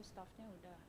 staffnya udah.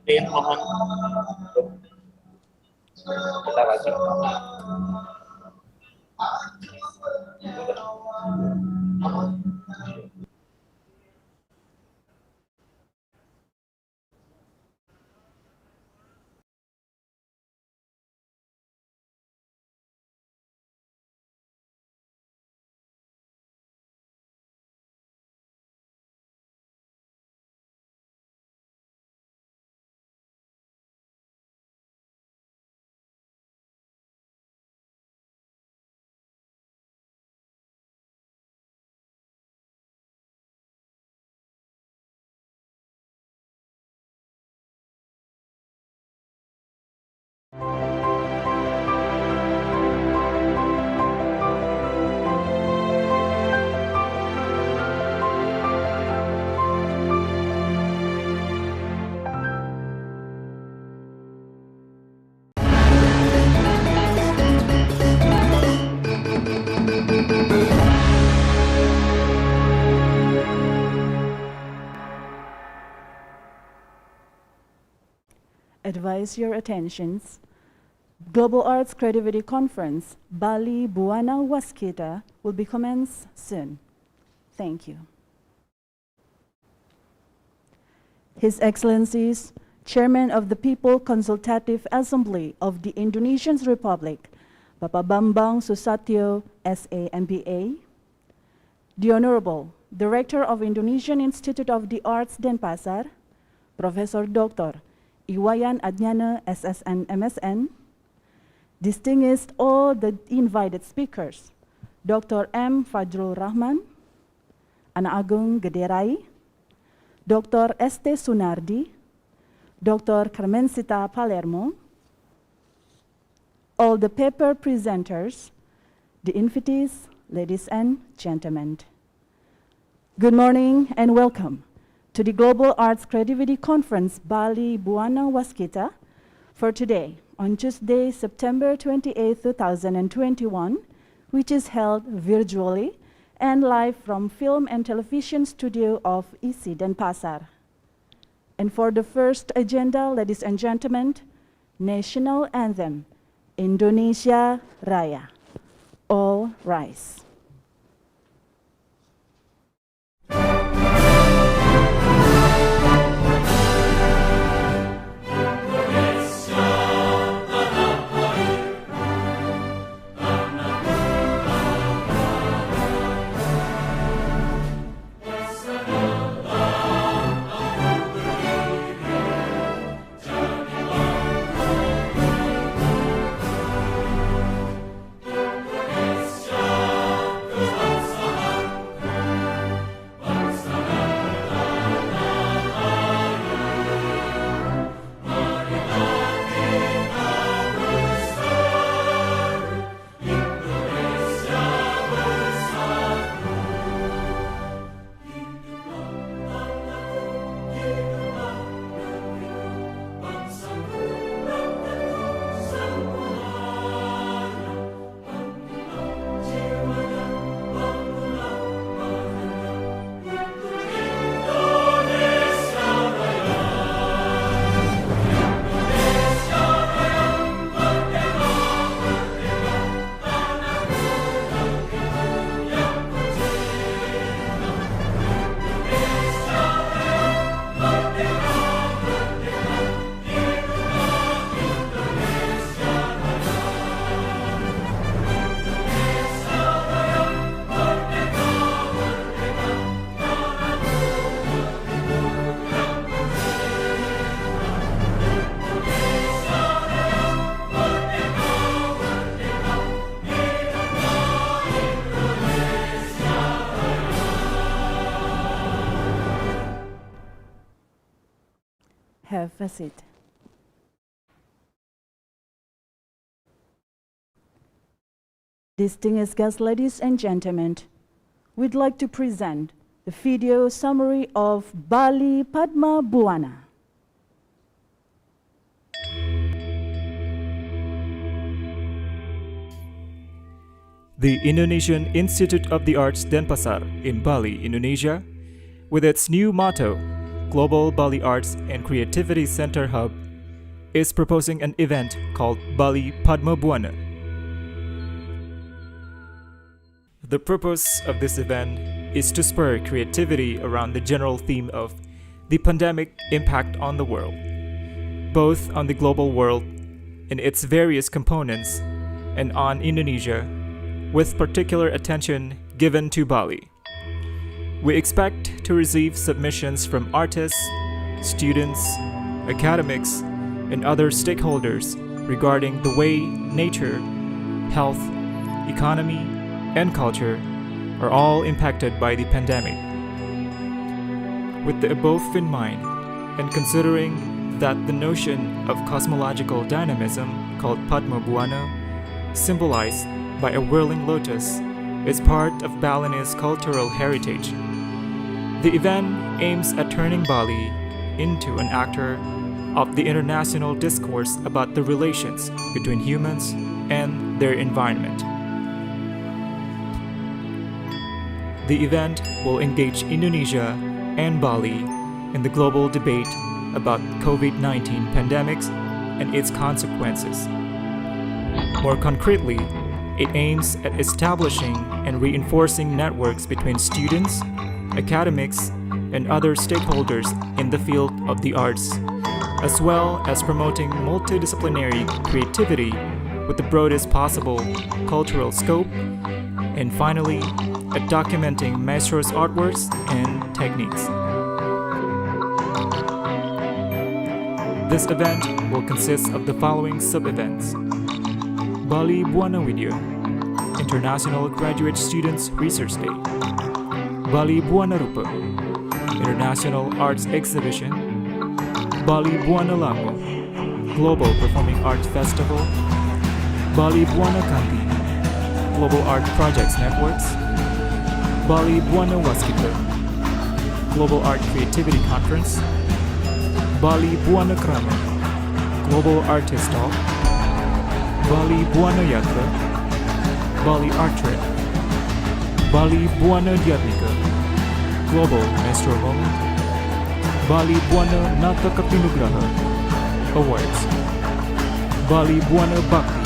Yang mohon kita wajib. Advise your attentions. Global Arts Creativity Conference, Bali-Bhuwana, Waskita, will be commenced soon. Thank you. His Excellencies, Chairman of the People Consultative Assembly of the Indonesian Republic, Bapak Bambang Susatyo, SA, MBA, the Honorable Director of Indonesian Institute of the Arts Denpasar, Professor Dr. Iwayan Adnyana, SSN, MSN, distinguished all the invited speakers, Dr. M. Fajrul Rahman, Anak Agung Gederai, Dr. S.T. Sunardi, Dr. Carmencita Palermo, all the paper presenters, the invitees, ladies and gentlemen. Good morning and welcome to the Global Arts Creativity Conference, Bali-Bhuwana, Waskita, for today, on Tuesday, September 28, 2021, which is held virtually and live from Film and Television Studio of ISI Denpasar. And for the first agenda, ladies and gentlemen, National Anthem, Indonesia Raya. All rise. Have a seat. Distinguished guests, ladies and gentlemen, we'd like to present the video summary of Bali-Bhuwana. The Indonesian Institute of the Arts Denpasar in Bali, Indonesia, with its new motto, Global Bali Arts and Creativity Center Hub, is proposing an event called Bali-Bhuwana. The purpose of this event is to spur creativity around the general theme of the pandemic impact on the world, both on the global world in its various components and on Indonesia, with particular attention given to Bali. We expect to receive submissions from artists, students, academics, and other stakeholders regarding the way nature, health, economy, and culture are all impacted by the pandemic. With the above in mind, and considering that the notion of cosmological dynamism called Padma-Bhuwana, symbolized by a whirling lotus, is part of Balinese cultural heritage. The event aims at turning Bali into an actor of the international discourse about the relations between humans and their environment. The event will engage Indonesia and Bali in the global debate about COVID-19 pandemics and its consequences. More concretely, it aims at establishing and reinforcing networks between students, academics, and other stakeholders in the field of the arts, as well as promoting multidisciplinary creativity with the broadest possible cultural scope, and finally, at documenting maestros' artworks and techniques. This event will consist of the following sub-events: Bali-Bhuwana Video, International Graduate Students Research Day, Bali-Bhuwana Rupa, International Arts Exhibition, Bali-Bhuwana Lango, Global Performing Arts Festival, Bali-Bhuwana Kanti, Global Art Projects Networks, Bali-Bhuwana Waskita, Global Art Creativity Conference, Bali-Bhuwana Krama, Global Artist Talk, Bali-Bhuwana Yatra, Bali Art Trip, Bali-Bhuwana Diatmika, Global Maestro Moment, Bali-Bhuwana Nata Kapinugraha Awards, Bali-Bhuwana Bhakti,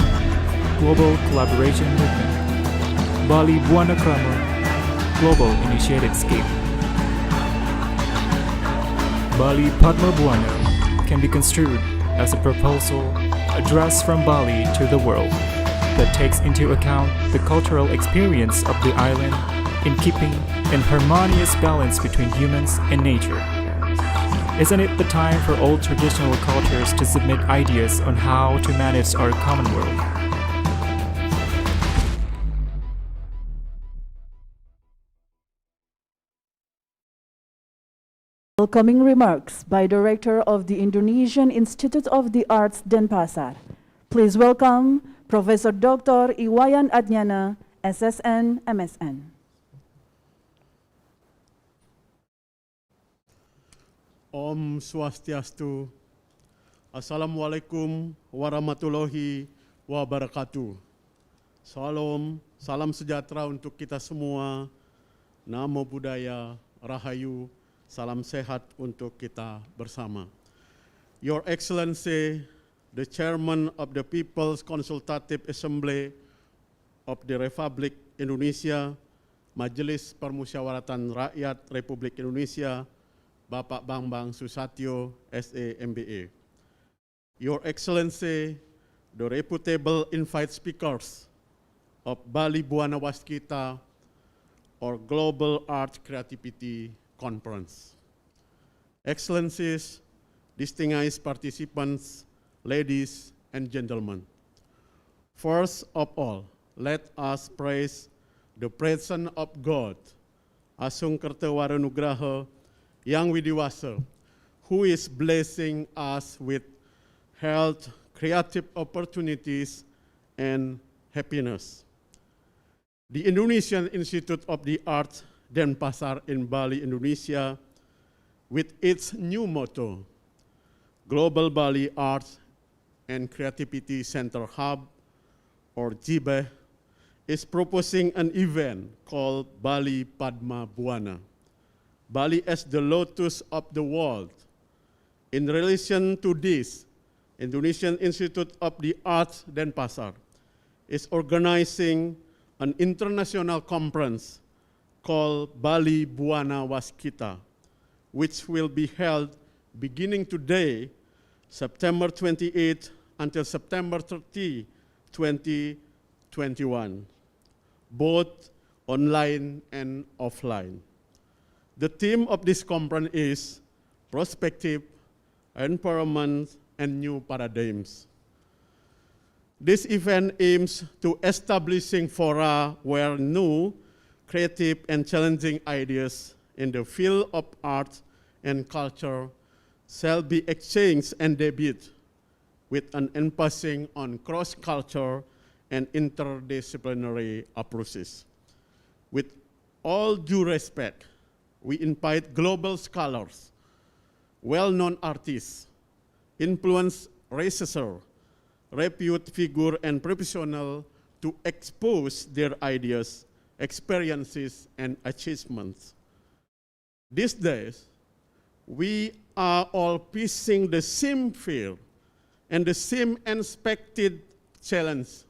Global Collaboration Movement, Bali-Bhuwana Global Initiative Scheme. Bali-Bhuwana can be construed as a proposal addressed from Bali to the world that takes into account the cultural experience of the island in keeping an harmonious balance between humans and nature. Isn't it the time for all traditional cultures to submit ideas on how to manage our common world? Welcoming remarks by Director of the Indonesian Institute of the Arts Denpasar. Please welcome Professor Dr. Iwayan Adnyana, SSN, MSN. Om Swastiastu. Assalamualaikum warahmatullahi wabarakatuh. Salam sejahtera untuk kita semua. Namo Buddhaya, Rahayu, salam sehat untuk kita bersama. Your Excellency, the Chairman of the People's Consultative Assembly of the Republic Indonesia, Majelis Permusyawaratan Rakyat Republik Indonesia, Bapak Bambang Susatyo, SA, MBA. Your Excellency, the reputable invite speakers of Bali-Bhuwana Waskita, or Global Art Creativity Conference. Excellencies, distinguished participants, ladies and gentlemen. First of all, let us praise the presence of God, Asung Kertawarenugraha, Yang Widiwasa, who is blessing us with health, creative opportunities, and happiness. The Indonesian Institute of the Arts Denpasar in Bali, Indonesia, with its new motto, Global Bali Arts and Creativity Center Hub, or GBE, is proposing an event called Bali-Padma-Bhuwana, Bali as the lotus of the world. In relation to this, Indonesian Institute of the Arts Denpasar is organizing an international conference called Bali-Bhuwana Waskita, which will be held beginning today, September 28 until September 30, 2021, both online and offline. The theme of this conference is Prospective, Empowerment, and New Paradigms. This event aims to establishing fora where new, creative, and challenging ideas in the field of art and culture shall be exchanged and debated with an emphasis on cross-culture and interdisciplinary approaches. With all due respect, we invite global scholars, well-known artists, influence researchers, repute figure and professional to expose their ideas, experiences, and achievements. These days, we are all facing the same fear and the same unexpected challenge: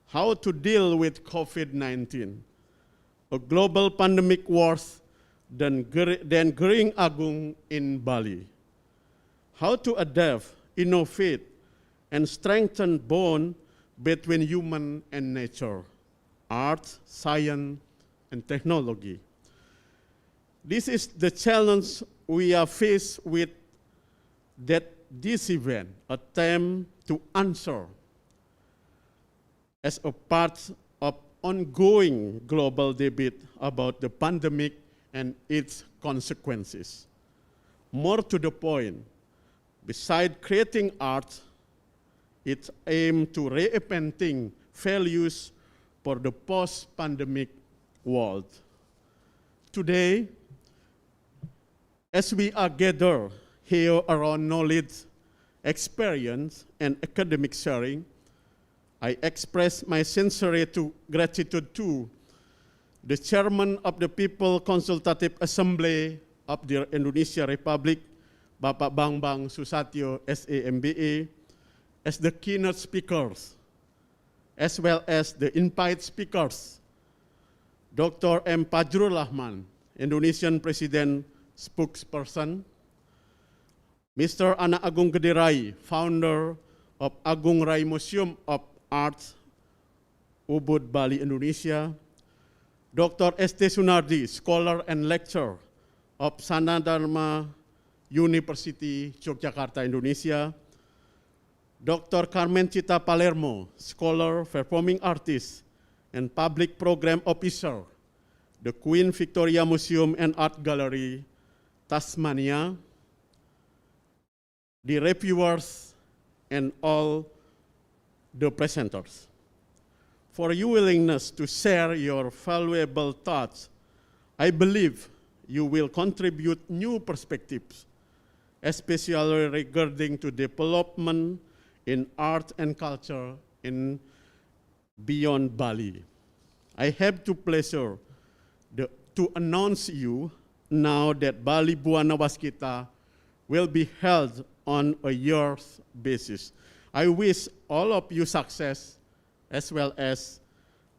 how to deal with COVID-19, a global pandemic worse than Gering Agung in Bali. How to adapt, innovate, and strengthen bond between human and nature, art, science, and technology. This is the challenge we are faced with that this event attempt to answer as a part of ongoing global debate about the pandemic and its consequences. More to the point, besides creating art, it aims to reinventing values for the post-pandemic world. Today, as we are gathered here around knowledge, experience, and academic sharing, I express my sincere gratitude to the Chairman of the People Consultative Assembly of the Indonesia Republic, Bapak Bambang Susatyo, SA, MBA, as the keynote speakers, as well as the invite speakers, Dr. M. Fajrul Rahman, Indonesian President Spokesperson, Mr. Ana Agung Gede Rai, founder of Agung Rai Museum of Arts, Ubud, Bali, Indonesia, Dr. S.T. Sunardi, scholar and lecturer of Sanadharma University, Yogyakarta, Indonesia, Dr. Carmen Cita Palermo, scholar, performing artist, and public program officer, the Queen Victoria Museum and Art Gallery, Tasmania, the reviewers, and all the presenters, for your willingness to share your valuable thoughts. I believe you will contribute new perspectives, especially regarding to development in art and culture in beyond Bali. I have the pleasure to announce you now that Bali-Bhuwana Waskita will be held on a year's basis. I wish all of you success, as well as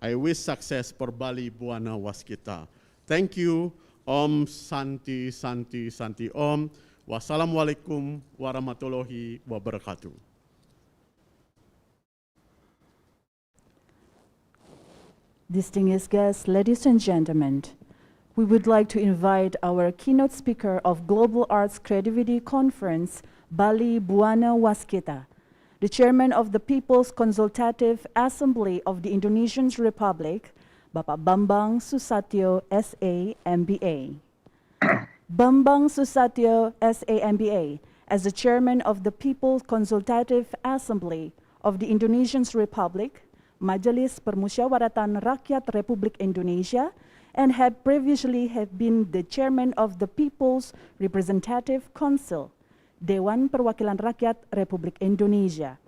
I wish success for Bali-Bhuwana Waskita. Thank you. Om Santi Santi Santi Om. Wassalamualaikum warahmatullahi wabarakatuh. Distinguished guests, ladies and gentlemen, we would like to invite our keynote speaker of Global Arts Creativity Conference, Bali-Bhuwana Waskita, the chairman of the People's Consultative Assembly of the Indonesian Republic, Bapak Bambang Susatyo, SA, MBA. Bambang Susatyo, SA, MBA, as the chairman of the People's Consultative Assembly of the Indonesian Republic, Majelis Permusyawaratan Rakyat Republik Indonesia, and had previously been the chairman of the People's Representative Council, Dewan Perwakilan Rakyat Republik Indonesia.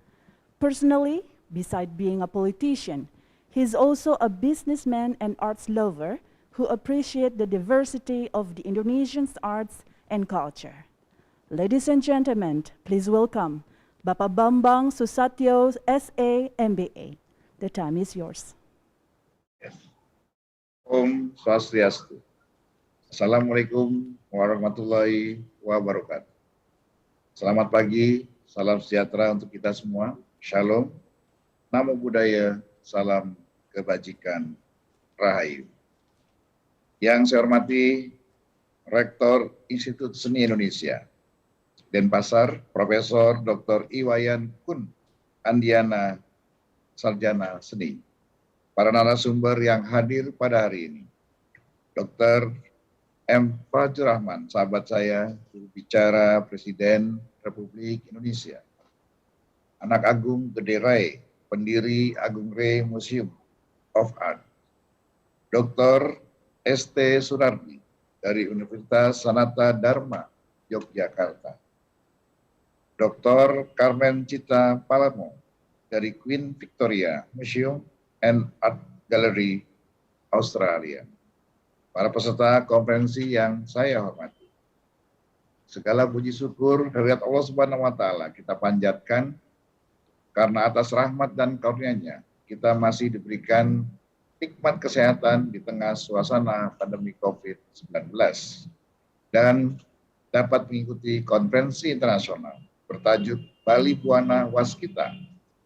Personally, beside being a politician, he is also a businessman and arts lover who appreciate the diversity of the Indonesian arts and culture. Ladies and gentlemen, please welcome Bapak Bambang Susatyo, SA, MBA. The time is yours. Yes. Om Swastiastu. Assalamualaikum warahmatullahi wabarakatuh. Selamat pagi, salam sejahtera untuk kita semua. Shalom, namo buddhaya, salam kebajikan, rahayu. Yang saya hormati Rektor Institut Seni Indonesia, Denpasar, Profesor Dr. Iwayan Kun Andiana, Sarjana Seni. Para narasumber yang hadir pada hari ini, Dr. M. Fajrul Rahman, sahabat saya, juru bicara Presiden Republik Indonesia, Anak Agung Gede Rai, pendiri Agung Rai Museum of Art, Dr. S.T. Sunardi dari Universitas Sanata Dharma, Yogyakarta, Dr. Carmen Cita Palermo dari Queen Victoria Museum and Art Gallery, Australia. Para peserta konferensi yang saya hormati, segala puji syukur dari Allah Subhanahu wa Ta'ala kita panjatkan karena atas rahmat dan karunia-Nya kita masih diberikan nikmat kesehatan di tengah suasana pandemi COVID-19 dan dapat mengikuti konferensi internasional bertajuk Bali-Bhuwana Waskita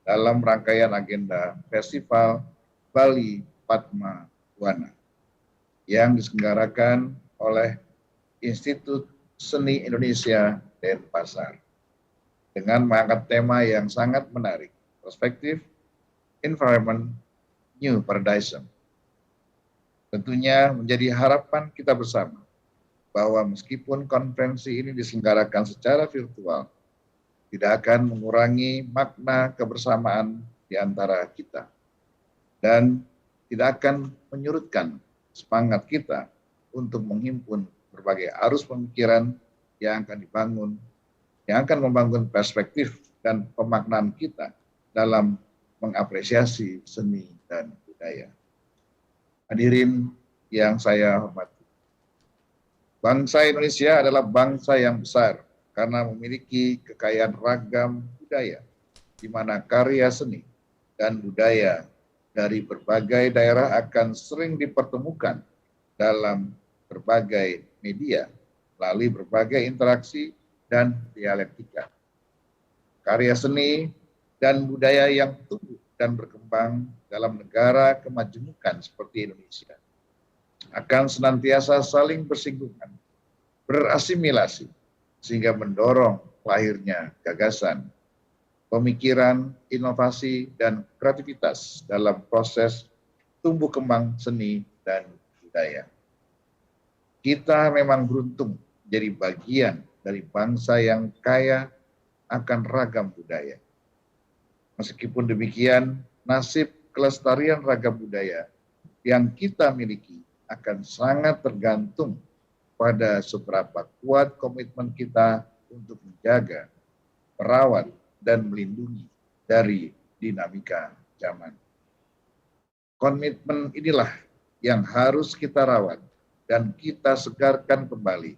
dalam rangkaian agenda Festival Bali Padma Bhuwana yang diselenggarakan oleh Institut Seni Indonesia Denpasar dengan mengangkat tema yang sangat menarik, perspektif, environment, new paradigm. Tentunya menjadi harapan kita bersama bahwa meskipun konferensi ini diselenggarakan secara virtual, tidak akan mengurangi makna kebersamaan di antara kita dan tidak akan menyurutkan semangat kita untuk menghimpun berbagai arus pemikiran yang akan dibangun, yang akan membangun perspektif dan pemaknaan kita dalam mengapresiasi seni dan budaya. Hadirin yang saya hormati, bangsa Indonesia adalah bangsa yang besar karena memiliki kekayaan ragam budaya, di mana karya seni dan budaya dari berbagai daerah akan sering dipertemukan dalam berbagai media, melalui berbagai interaksi dan dialektika. Karya seni dan budaya yang tumbuh dan berkembang dalam negara kemajemukan seperti Indonesia akan senantiasa saling bersinggungan, berasimilasi, sehingga mendorong lahirnya gagasan, pemikiran, inovasi, dan kreativitas dalam proses tumbuh kembang seni dan budaya. Kita memang beruntung jadi bagian dari bangsa yang kaya akan ragam budaya. Meskipun demikian, nasib kelestarian ragam budaya yang kita miliki akan sangat tergantung pada seberapa kuat komitmen kita untuk menjaga, merawat, dan melindungi dari dinamika zaman. Komitmen inilah yang harus kita rawat dan kita segarkan kembali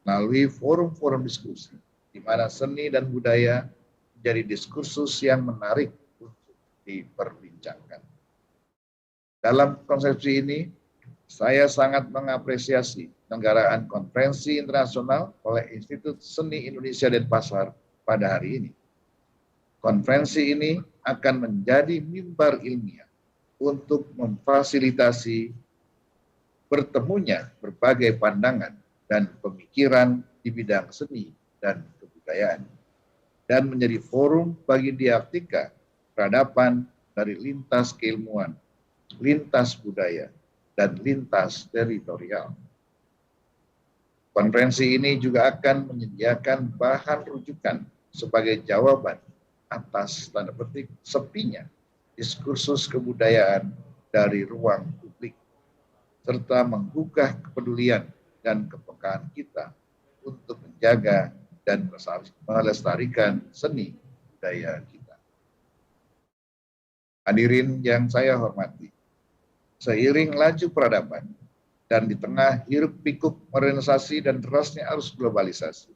melalui forum-forum diskusi, di mana seni dan budaya menjadi diskursus yang menarik untuk diperbincangkan. Dalam konsepsi ini, saya sangat mengapresiasi penyelenggaraan konferensi internasional oleh Institut Seni Indonesia Denpasar pada hari ini. Konferensi ini akan menjadi mimbar ilmiah untuk memfasilitasi bertemunya berbagai pandangan dan pemikiran di bidang seni dan kebudayaan, dan menjadi forum bagi dialektika peradaban dari lintas keilmuan, lintas budaya, dan lintas teritorial. Konferensi ini juga akan menyediakan bahan rujukan sebagai jawaban atas tanda petik sepinya diskursus kebudayaan dari ruang publik, serta menggugah kepedulian dan kepekaan kita untuk menjaga dan melestarikan seni budaya kita. Hadirin yang saya hormati, seiring laju peradaban dan di tengah hiruk-pikuk modernisasi dan derasnya arus globalisasi,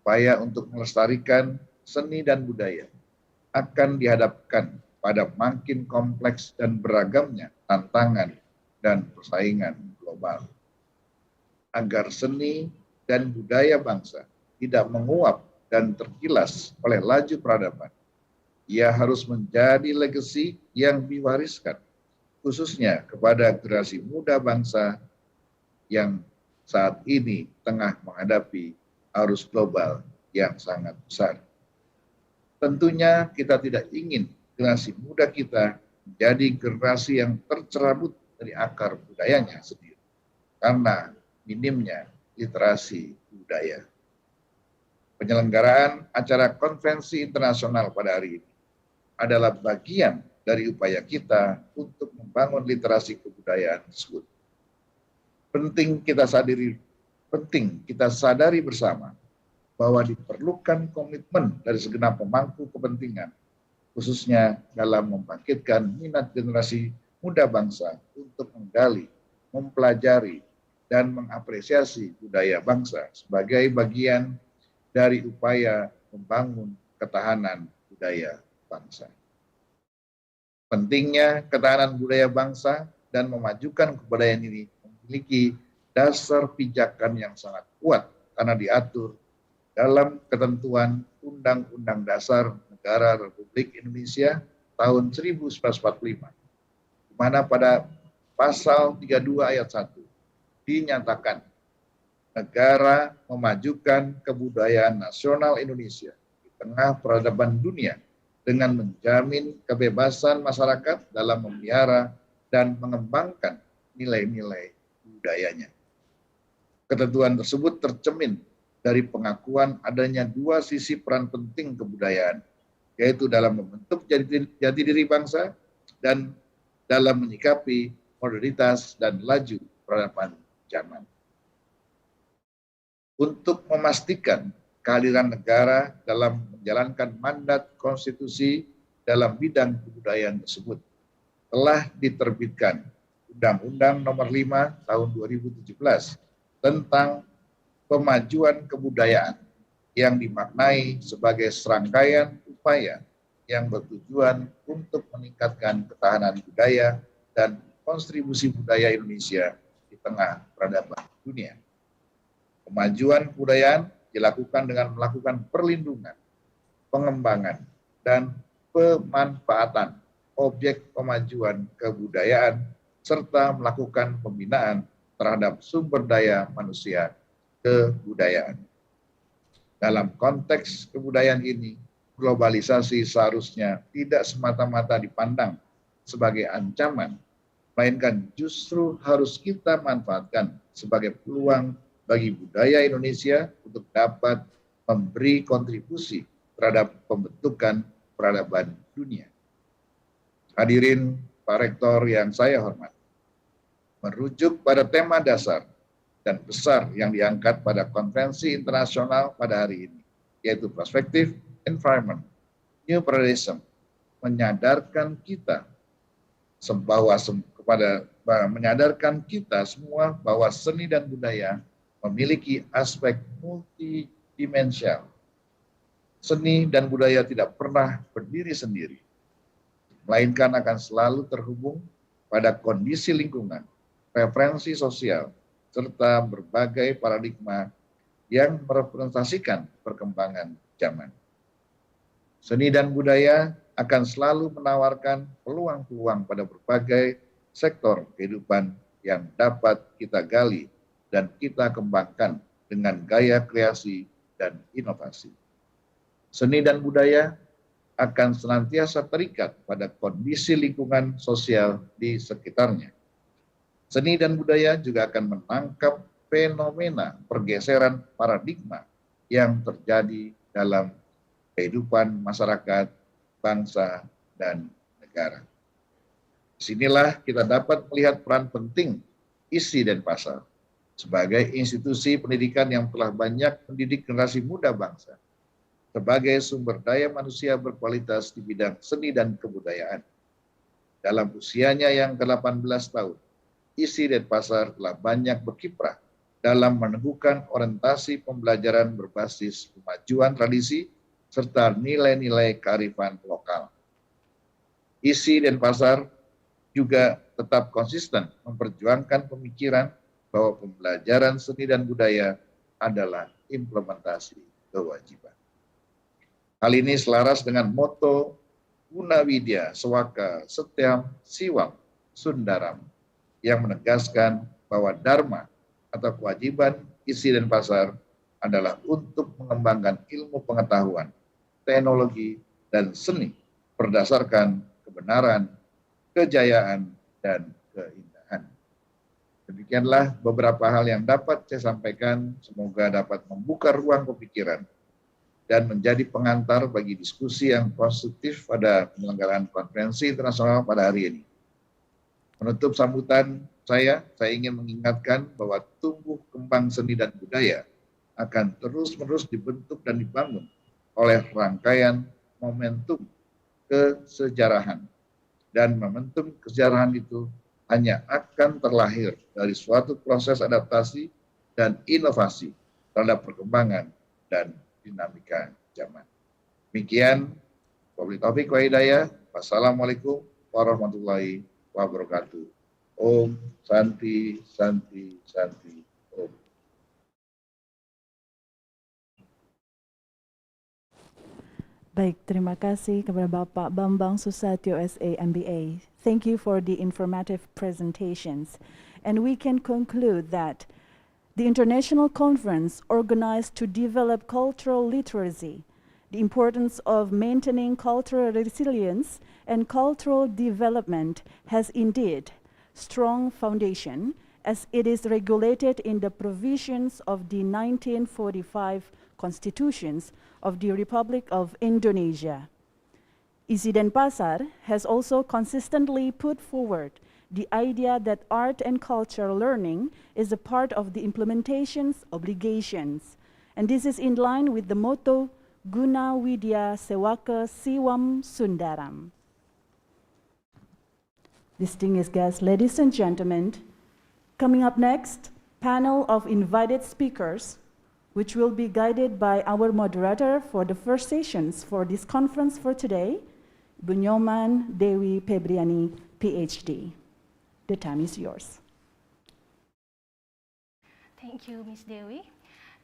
upaya untuk melestarikan seni dan budaya akan dihadapkan pada makin kompleks dan beragamnya tantangan dan persaingan global. Agar seni dan budaya bangsa tidak menguap dan terkilas oleh laju peradaban, ia harus menjadi legasi yang diwariskan khususnya kepada generasi muda bangsa yang saat ini tengah menghadapi arus global yang sangat besar. Tentunya kita tidak ingin generasi muda kita menjadi generasi yang tercerabut dari akar budayanya sendiri karena minimnya literasi budaya. Penyelenggaraan acara konferensi internasional pada hari ini adalah bagian dari upaya kita untuk membangun literasi kebudayaan tersebut. Penting kita sadari bersama bahwa diperlukan komitmen dari segenap pemangku kepentingan, khususnya dalam membangkitkan minat generasi muda bangsa untuk menggali, mempelajari, dan mengapresiasi budaya bangsa sebagai bagian dari upaya membangun ketahanan budaya bangsa. Pentingnya ketahanan budaya bangsa dan memajukan kebudayaan ini memiliki dasar pijakan yang sangat kuat karena diatur dalam ketentuan Undang-Undang Dasar Negara Republik Indonesia tahun 1945, di mana pada pasal 32 ayat 1 dinyatakan negara memajukan kebudayaan nasional Indonesia di tengah peradaban dunia dengan menjamin kebebasan masyarakat dalam memelihara dan mengembangkan nilai-nilai budayanya. Ketentuan tersebut tercermin dari pengakuan adanya dua sisi peran penting kebudayaan, yaitu dalam membentuk jati diri bangsa dan dalam menyikapi modernitas dan laju peradaban zaman. Untuk memastikan kehadiran negara dalam menjalankan mandat konstitusi dalam bidang kebudayaan tersebut, telah diterbitkan Undang-Undang Nomor 5 Tahun 2017 tentang pemajuan kebudayaan yang dimaknai sebagai serangkaian upaya yang bertujuan untuk meningkatkan ketahanan budaya dan kontribusi budaya Indonesia di tengah peradaban dunia. Kemajuan kebudayaan dilakukan dengan melakukan perlindungan, pengembangan, dan pemanfaatan objek kemajuan kebudayaan serta melakukan pembinaan terhadap sumber daya manusia kebudayaan. Dalam konteks kebudayaan ini, globalisasi seharusnya tidak semata-mata dipandang sebagai ancaman, melainkan justru harus kita manfaatkan sebagai peluang bagi budaya Indonesia untuk dapat memberi kontribusi terhadap pembentukan peradaban dunia. Hadirin Pak Rektor yang saya hormati, merujuk pada tema dasar dan besar yang diangkat pada konferensi internasional pada hari ini, yaitu perspektif environment, new paradigm, menyadarkan kita semua bahwa seni dan budaya memiliki aspek multidimensional. Seni dan budaya tidak pernah berdiri sendiri, melainkan akan selalu terhubung pada kondisi lingkungan, referensi sosial, serta berbagai paradigma yang merepresentasikan perkembangan zaman. Seni dan budaya akan selalu menawarkan peluang-peluang pada berbagai sektor kehidupan yang dapat kita gali dan kita kembangkan dengan gaya kreasi dan inovasi. Seni dan budaya akan senantiasa terikat pada kondisi lingkungan sosial di sekitarnya. Seni dan budaya juga akan menangkap fenomena pergeseran paradigma yang terjadi dalam kehidupan masyarakat, bangsa, dan negara. Disinilah kita dapat melihat peran penting ISI Denpasar sebagai institusi pendidikan yang telah banyak mendidik generasi muda bangsa sebagai sumber daya manusia berkualitas di bidang seni dan kebudayaan. Dalam usianya yang ke-18 tahun, ISI Denpasar telah banyak berkiprah dalam meneguhkan orientasi pembelajaran berbasis kemajuan tradisi serta nilai-nilai kearifan lokal. ISI Denpasar juga tetap konsisten memperjuangkan pemikiran bahwa pembelajaran seni dan budaya adalah implementasi kewajiban. Hal ini selaras dengan moto Guna Widya Sewaka Setyam Siwam Sundaram yang menegaskan bahwa dharma atau kewajiban ISI Denpasar adalah untuk mengembangkan ilmu pengetahuan, teknologi, dan seni berdasarkan kebenaran, kejayaan, dan keindahan. Demikianlah beberapa hal yang dapat saya sampaikan, semoga dapat membuka ruang pemikiran dan menjadi pengantar bagi diskusi yang konstruktif pada penyelenggaraan konferensi internasional pada hari ini. Menutup sambutan saya ingin mengingatkan bahwa tumbuh kembang seni dan budaya akan terus-menerus dibentuk dan dibangun oleh rangkaian momentum kesejarahan. Dan momentum kesejarahan itu hanya akan terlahir dari suatu proses adaptasi dan inovasi terhadap perkembangan dan dinamika zaman. Demikian, wabillahi taufiq wa hidayah. Wassalamualaikum warahmatullahi wabarakatuh. Om Santi Santi Santi Om. Baik, terima kasih kepada Bapak Bambang Susatyo SA MBA. Thank you for the informative presentations. And we can conclude that the international conference organized to develop cultural literacy, the importance of maintaining cultural resilience and cultural development has indeed strong foundation as it is regulated in the provisions of the 1945 constitutions of the Republic of Indonesia. ISI Denpasar has also consistently put forward the idea that art and culture learning is a part of the implementation's obligations. And this is in line with the motto, Guna Widya Sewaka Siwam Sundaram. Distinguished guests, ladies and gentlemen, coming up next, panel of invited speakers, which will be guided by our moderator for the first sessions for this conference for today, Bunyoman Dewi Febriani, PhD. The time is yours. Thank you, Ms. Dewi.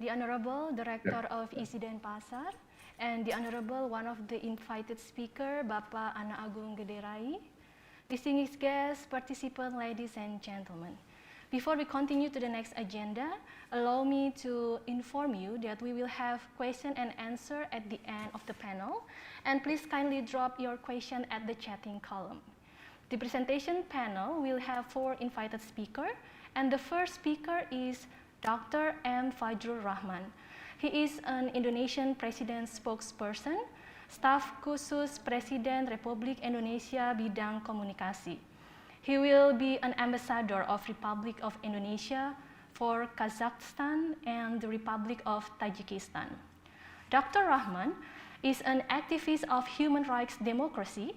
The Honorable Director of ISI Denpasar, and the Honorable one of the invited speaker, Bapak Ana Agung Gederai, distinguished guests, participants, ladies and gentlemen. Before we continue to the next agenda, allow me to inform you that we will have question and answer at the end of the panel, and please kindly drop your question at the chatting column. The presentation panel will have 4 invited speakers, and the first speaker is Dr. M. Fajrul Rahman. He is an Indonesian President spokesperson, Staf Khusus Presiden Republik Indonesia Bidang Komunikasi. He will be an ambassador of Republic of Indonesia for Kazakhstan and the Republic of Tajikistan. Dr. Rahman is an activist of human rights democracy,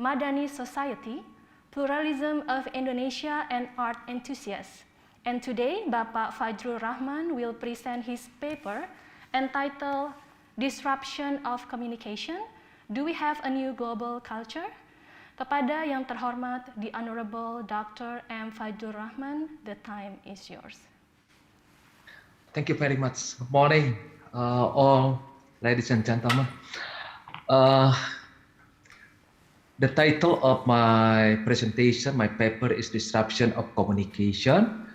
Madani society, pluralism of Indonesia, and art enthusiast. And today, Bapak Fajrul Rahman will present his paper entitled Disruption of Communication, Do We Have a New Global Culture? Kepada yang terhormat, the Honorable Dr. M. Fajrul Rahman, the time is yours. Thank you very much. Good morning, all ladies and gentlemen. The title of my presentation, my paper is Disruption of Communication.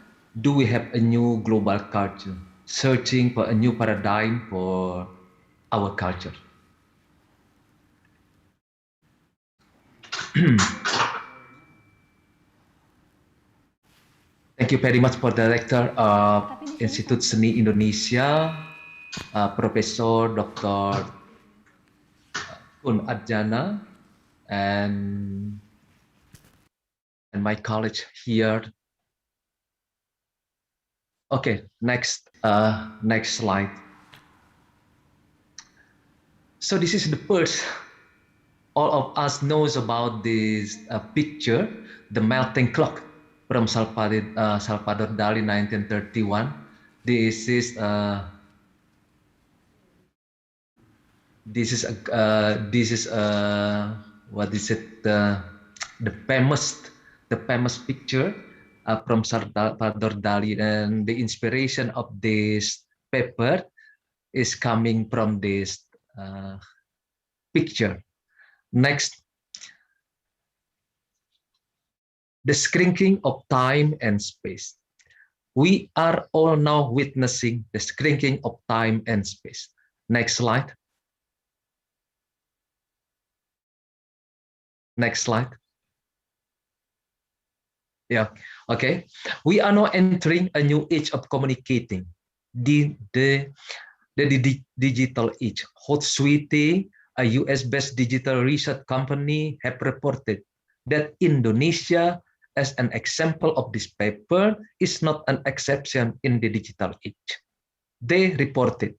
Do we have a new global culture? Searching for a new paradigm for our culture. Thank you very much for the Director of Institut Seni Indonesia, Professor Dr. Kun Adjana, and my college here. Okay, next slide. So this is the first. All of us knows about this picture, the melting clock from Salvador Dali, 1931. This is what is it? The famous picture from Salvador Dali, and the inspiration of this paper is coming from this picture. Next, the shrinking of time and space. We are all now witnessing the shrinking of time and space. Next slide. Next slide. Yeah, okay. We are now entering a new age of communicating, the digital age. Hootsuite, a US-based digital research company, have reported that Indonesia, as an example of this paper, is not an exception in the digital age. They reported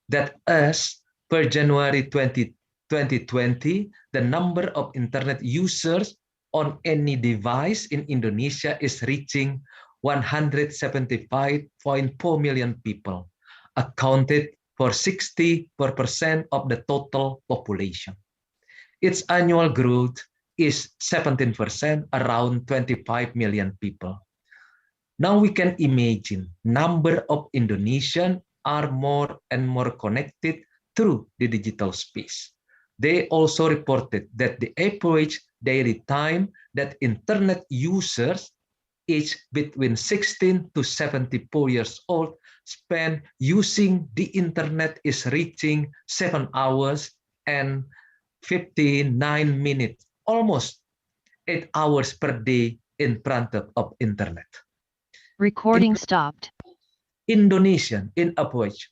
that as per January 2020, the number of internet users on any device in Indonesia is reaching 175.4 million people, accounted for 64% of the total population. Its annual growth is 17%, around 25 million people. Now we can imagine number of Indonesians are more and more connected through the digital space. They also reported that the average daily time that internet users aged between 16 to 74 years old spend using the internet is reaching 7 hours and 59 minutes, almost 8 hours per day in front of internet. Recording stopped. Indonesian, in average,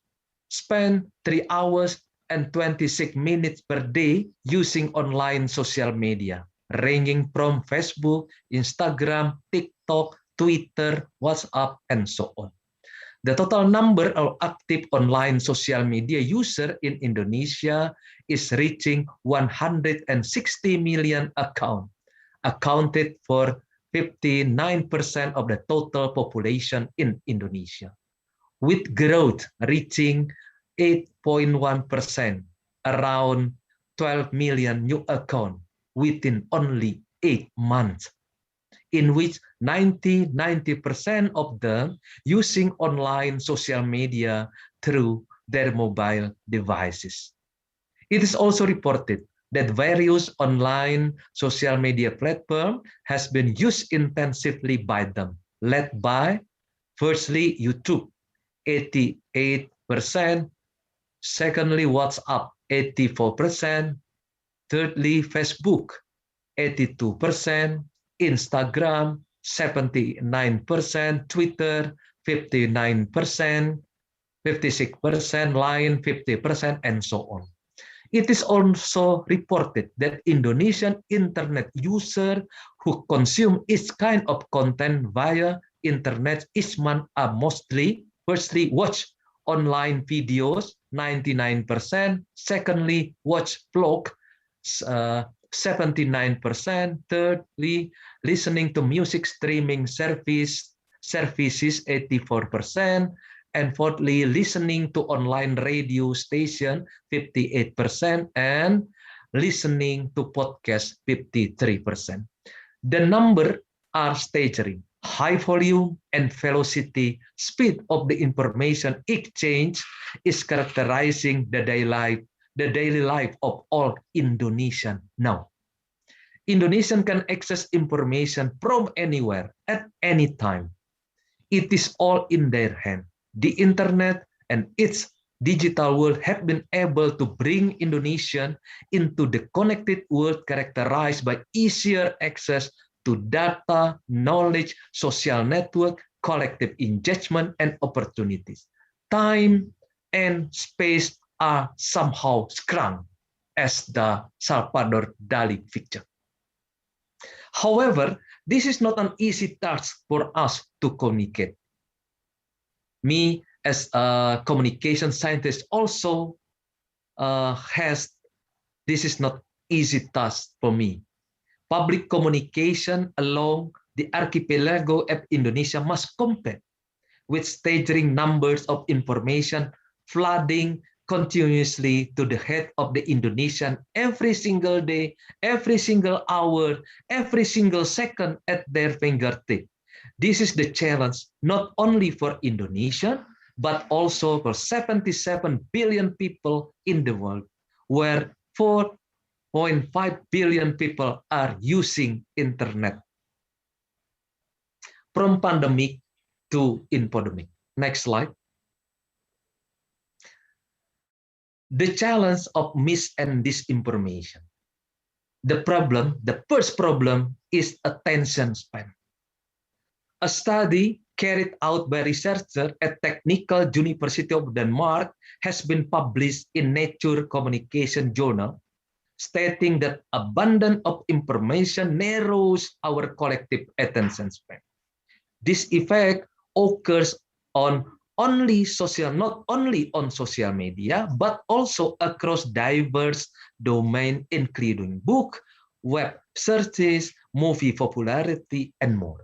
spend 3 hours and 26 minutes per day using online social media, ranging from Facebook, Instagram, TikTok, Twitter, WhatsApp, and so on. The total number of active online social media users in Indonesia is reaching 160 million accounts, accounted for 59% of the total population in Indonesia, with growth reaching 8.1%, around 12 million new accounts within only 8 months, in which 90% of them using online social media through their mobile devices. It is also reported that various online social media platforms has been used intensively by them, led by, firstly, YouTube, 88%, secondly, WhatsApp, 84%, thirdly, Facebook, 82%, Instagram, 79%, Twitter, 59%, 56%, Line, 50%, and so on. It is also reported that Indonesian internet users who consume each kind of content via internet each month are mostly, firstly, watch online videos, 99%, secondly, watch blog, 79%, thirdly, listening to music streaming services, 84%, and fourthly, listening to online radio station, 58%, and listening to podcast, 53%. The number are staggering. High volume and velocity, speed of the information exchange is characterizing the daily life of all Indonesian now. Indonesian can access information from anywhere at any time. It is all in their hand. The internet and its digital world have been able to bring Indonesian into the connected world characterized by easier access to data, knowledge, social network, collective engagement, and opportunities. Time and space are somehow shrunk, as the Salvador Dali picture. However, this is not an easy task for us to communicate. Me, as a communication scientist, also this is not easy task for me. Public communication along the archipelago of Indonesia must compete with staggering numbers of information flooding continuously to the head of the Indonesian every single day, every single hour, every single second at their fingertip. This is the challenge not only for Indonesia, but also for 77 billion people in the world, where 4.5 billion people are using internet. From pandemic to infodemic. Next slide. The challenge of mis and disinformation. The first problem is attention span. A study carried out by researchers at Technical University of Denmark has been published in Nature Communication Journal, stating that abundance of information narrows our collective attention span. This effect occurs on not only on social media, but also across diverse domains, including book, web searches, movie popularity, and more.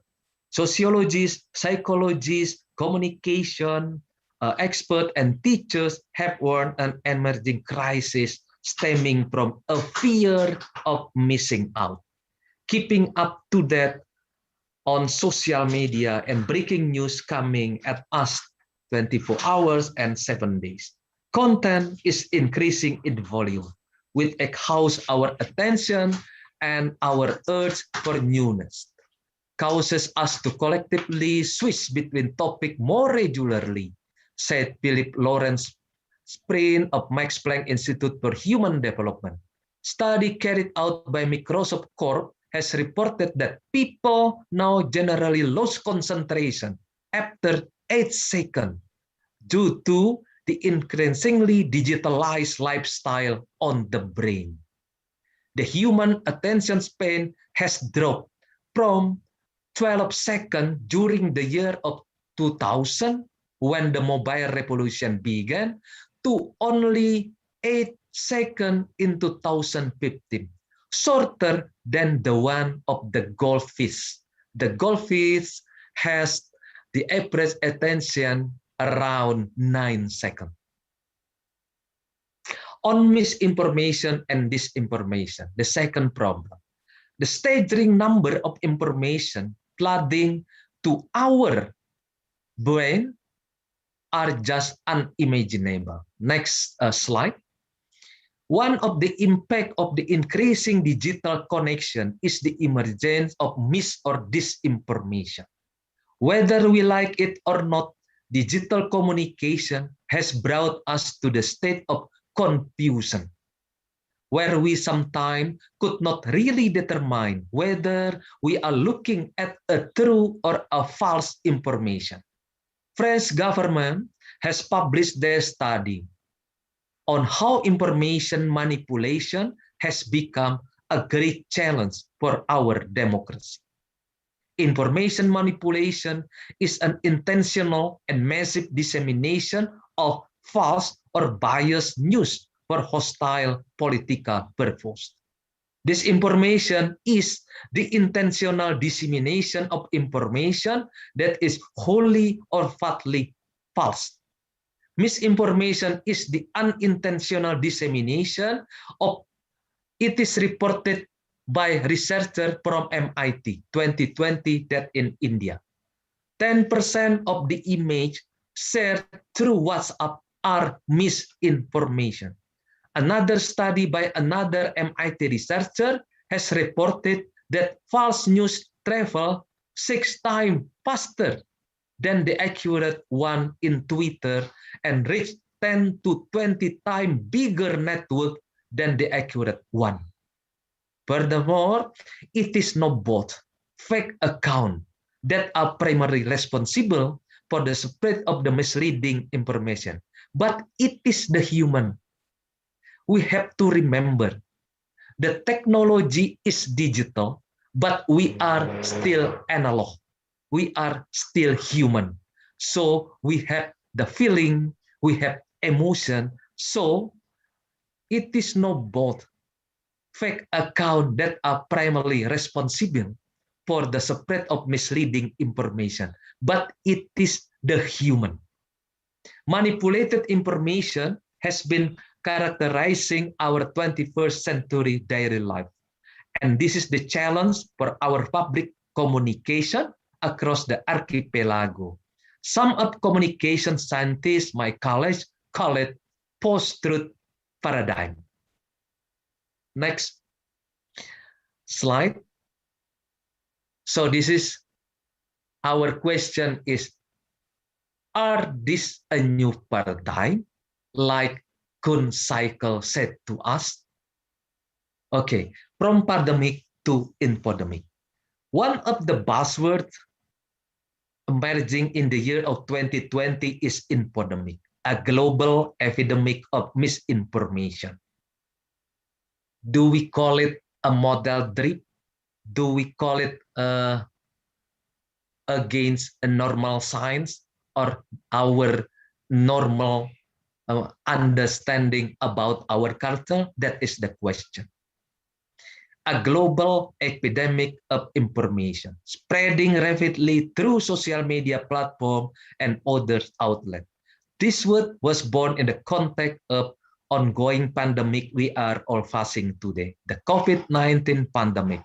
Sociologists, psychologists, communication experts, and teachers have warned an emerging crisis stemming from a fear of missing out. Keeping up to date on social media and breaking news coming at us 24 hours and 7 days. Content is increasing in volume, which exhausts our attention and our urge for newness, causes us to collectively switch between topics more regularly, said Philip Lawrence Sprint of Max Planck Institute for Human Development. Study carried out by Microsoft Corp has reported that people now generally lose concentration after 8 seconds due to the increasingly digitalized lifestyle on the brain. The human attention span has dropped from 12 seconds during the year of 2000, when the mobile revolution began, to only 8 seconds in 2015, shorter than the one of the goldfish. The goldfish has the average attention around 9 seconds. On misinformation and disinformation, the second problem. The staggering number of information flooding to our brain are just unimaginable. Next slide. One of the impact of the increasing digital connection is the emergence of mis or disinformation. Whether we like it or not, digital communication has brought us to the state of confusion, where we sometimes could not really determine whether we are looking at a true or a false information. French government has published their study on how information manipulation has become a great challenge for our democracy. Information manipulation is an intentional and massive dissemination of false or biased news for hostile political purpose. Disinformation is the intentional dissemination of information that is wholly or fatally false. Misinformation is the unintentional dissemination of it is reported by researchers from MIT 2020 that in India, 10% of the image shared through WhatsApp are misinformation. Another study by another MIT researcher has reported that false news travel 6 times faster than the accurate one in Twitter and reach 10 to 20 times bigger network than the accurate one. Furthermore, it is not both fake accounts that are primarily responsible for the spread of the misleading information, but it is the human. We have to remember the technology is digital, but we are still analog. We are still human. So we have the feeling, we have emotion. So it is not both fake accounts that are primarily responsible for the spread of misleading information, but it is the human. Manipulated information has been characterizing our 21st century daily life. And this is the challenge for our public communication across the archipelago. Some of communication scientists, my colleagues, call it post-truth paradigm. Next slide. So this is our question is, are this a new paradigm like Kun Cycle said to us? Okay, from pandemic to infodemic. One of the buzzwords emerging in the year of 2020 is infodemic, a global epidemic of misinformation. Do we call it a model drip? Do we call it against a normal science or our normal understanding about our culture? That is the question. A global epidemic of information spreading rapidly through social media platforms and other outlets. This word was born in the context of ongoing pandemic we are all facing today, the COVID-19 pandemic.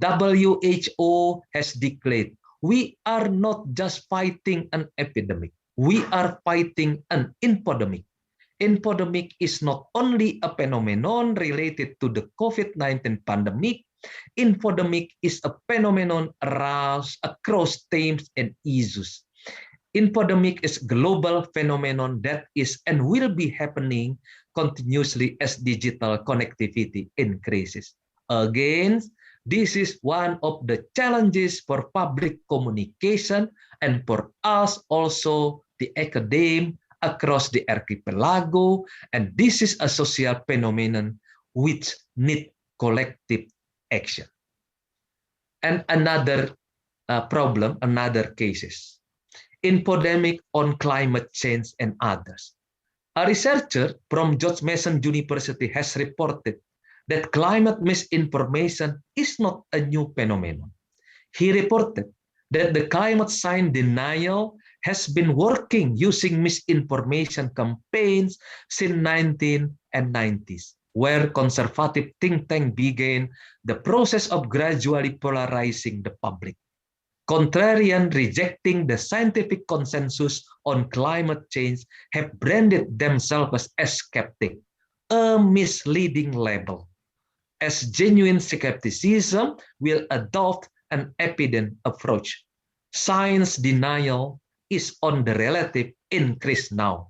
WHO has declared we are not just fighting an epidemic, we are fighting an infodemic. Infodemic is not only a phenomenon related to the COVID-19 pandemic, infodemic is a phenomenon aroused across themes and issues. Infodemic is a global phenomenon that is and will be happening continuously as digital connectivity increases. Again, this is one of the challenges for public communication and for us also, the academe, across the archipelago, and this is a social phenomenon which needs collective action. And another problem, another cases, infodemic on climate change and others. A researcher from George Mason University has reported that climate misinformation is not a new phenomenon. He reported that the climate science denial has been working using misinformation campaigns since 1990s. where conservative think tank began the process of gradually polarizing the public. Contrarian rejecting the scientific consensus on climate change have branded themselves as skeptic, a misleading label, as genuine skepticism will adopt an evident approach. Science denial is on the relative increase now.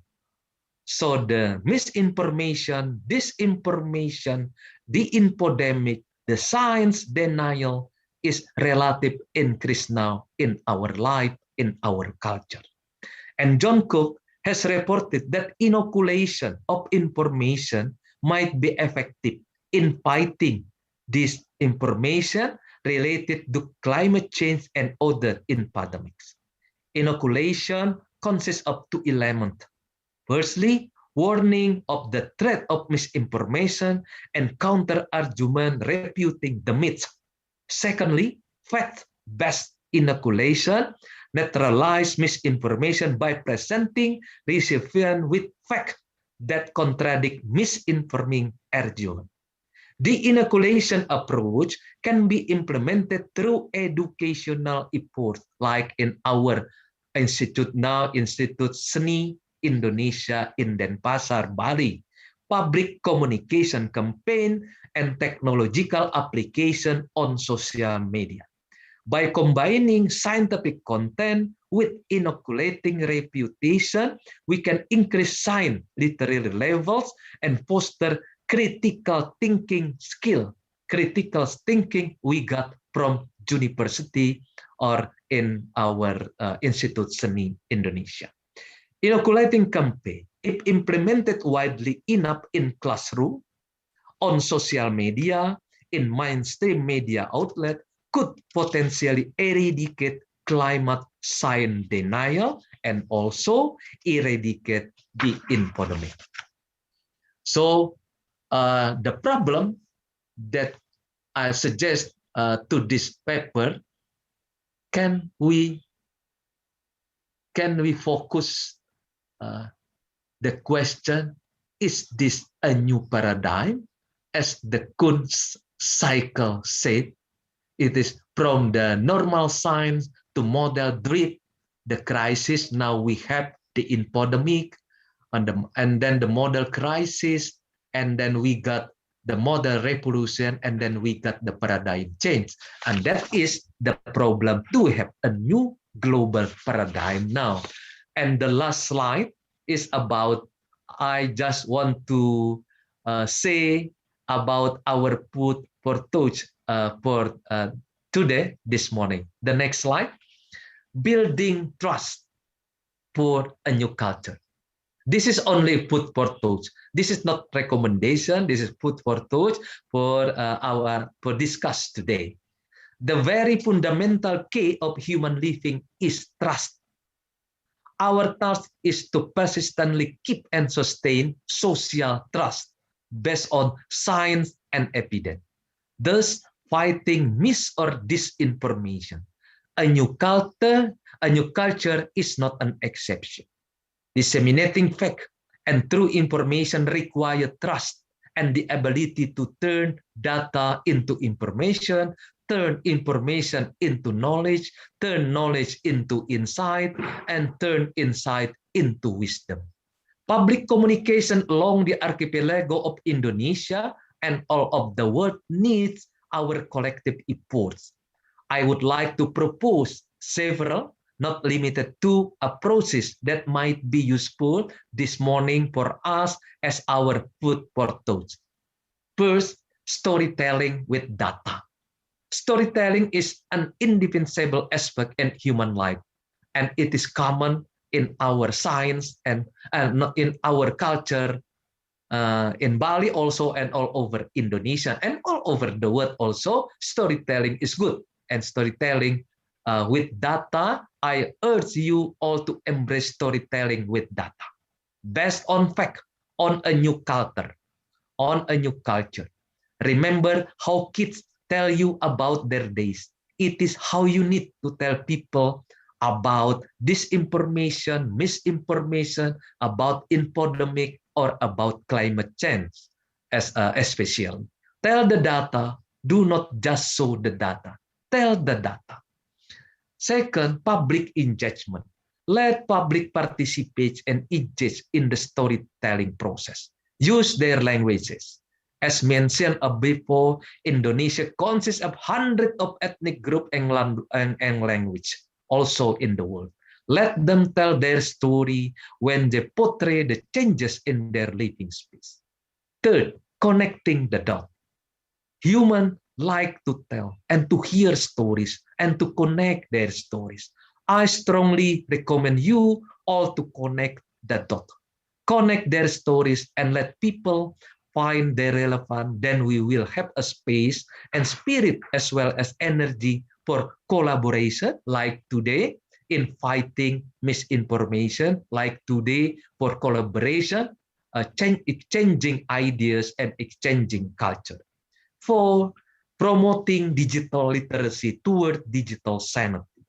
So the misinformation, disinformation, the infodemic, the science denial is relative increase now in our life, in our culture. And John Cook has reported that inoculation of information might be effective in fighting this information related to climate change and other epidemics. Inoculation consists of two elements. Firstly, warning of the threat of misinformation and counter-argument refuting the myths. Secondly, fact-based inoculation neutralize misinformation by presenting recipients with facts that contradict misinforming argument. The inoculation approach can be implemented through educational efforts, like in our institute now, Institute Seni Indonesia in Denpasar, Bali, public communication campaign, and technological application on social media. By combining scientific content with inoculating reputation, we can increase science literary levels and foster critical thinking skill. Critical thinking we got from university or in our Institute Seni Indonesia. Inoculating campaign, if implemented widely enough in classroom, on social media, in mainstream media outlet, could potentially eradicate climate science denial and also eradicate the infodemic. So the problem that I suggest to this paper, can we focus the question, is this a new paradigm? As the Kunz cycle said, it is from the normal science to model drift, the crisis. Now we have the infodemic, and then the model crisis, and then we got the model revolution, and then we got the paradigm change. And that is the problem to have a new global paradigm now. And the last slide is about, I just want to say about our food for thought for today, this morning. The next slide, building trust for a new culture. This is only food for thought. This is not recommendation. This is food for thought for discuss today. The very fundamental key of human living is trust. Our task is to persistently keep and sustain social trust based on science and evidence, thus fighting mis or disinformation. A new culture is not an exception. Disseminating fact and true information require trust and the ability to turn data into information, turn information into knowledge, turn knowledge into insight, and turn insight into wisdom. Public communication along the archipelago of Indonesia and all of the world needs our collective efforts. I would like to propose several, not limited to, approaches that might be useful this morning for us as our food for thought. First, storytelling with data. Storytelling is an indispensable aspect in human life, and it is common in our science and in our culture, in Bali also, and all over Indonesia and all over the world also. Storytelling is good, and storytelling with data, I urge you all to embrace storytelling with data, based on fact, on a new culture, Remember how kids tell you about their days. It is how you need to tell people about disinformation, misinformation, about infodemic, or about climate change. especially. Tell the data, do not just show the data. Tell the data. Second, public engagement. Let public participate and engage in the storytelling process. Use their languages. As mentioned before, Indonesia consists of hundreds of ethnic groups and language also in the world. Let them tell their story when they portray the changes in their living space. Third, connecting the dots. Humans like to tell and to hear stories and to connect their stories. I strongly recommend you all to connect the dots. Connect their stories and let people find their relevant. Then we will have a space and spirit as well as energy for collaboration like today in fighting misinformation, like today for collaboration, exchanging ideas and exchanging culture. For promoting digital literacy toward digital sanity.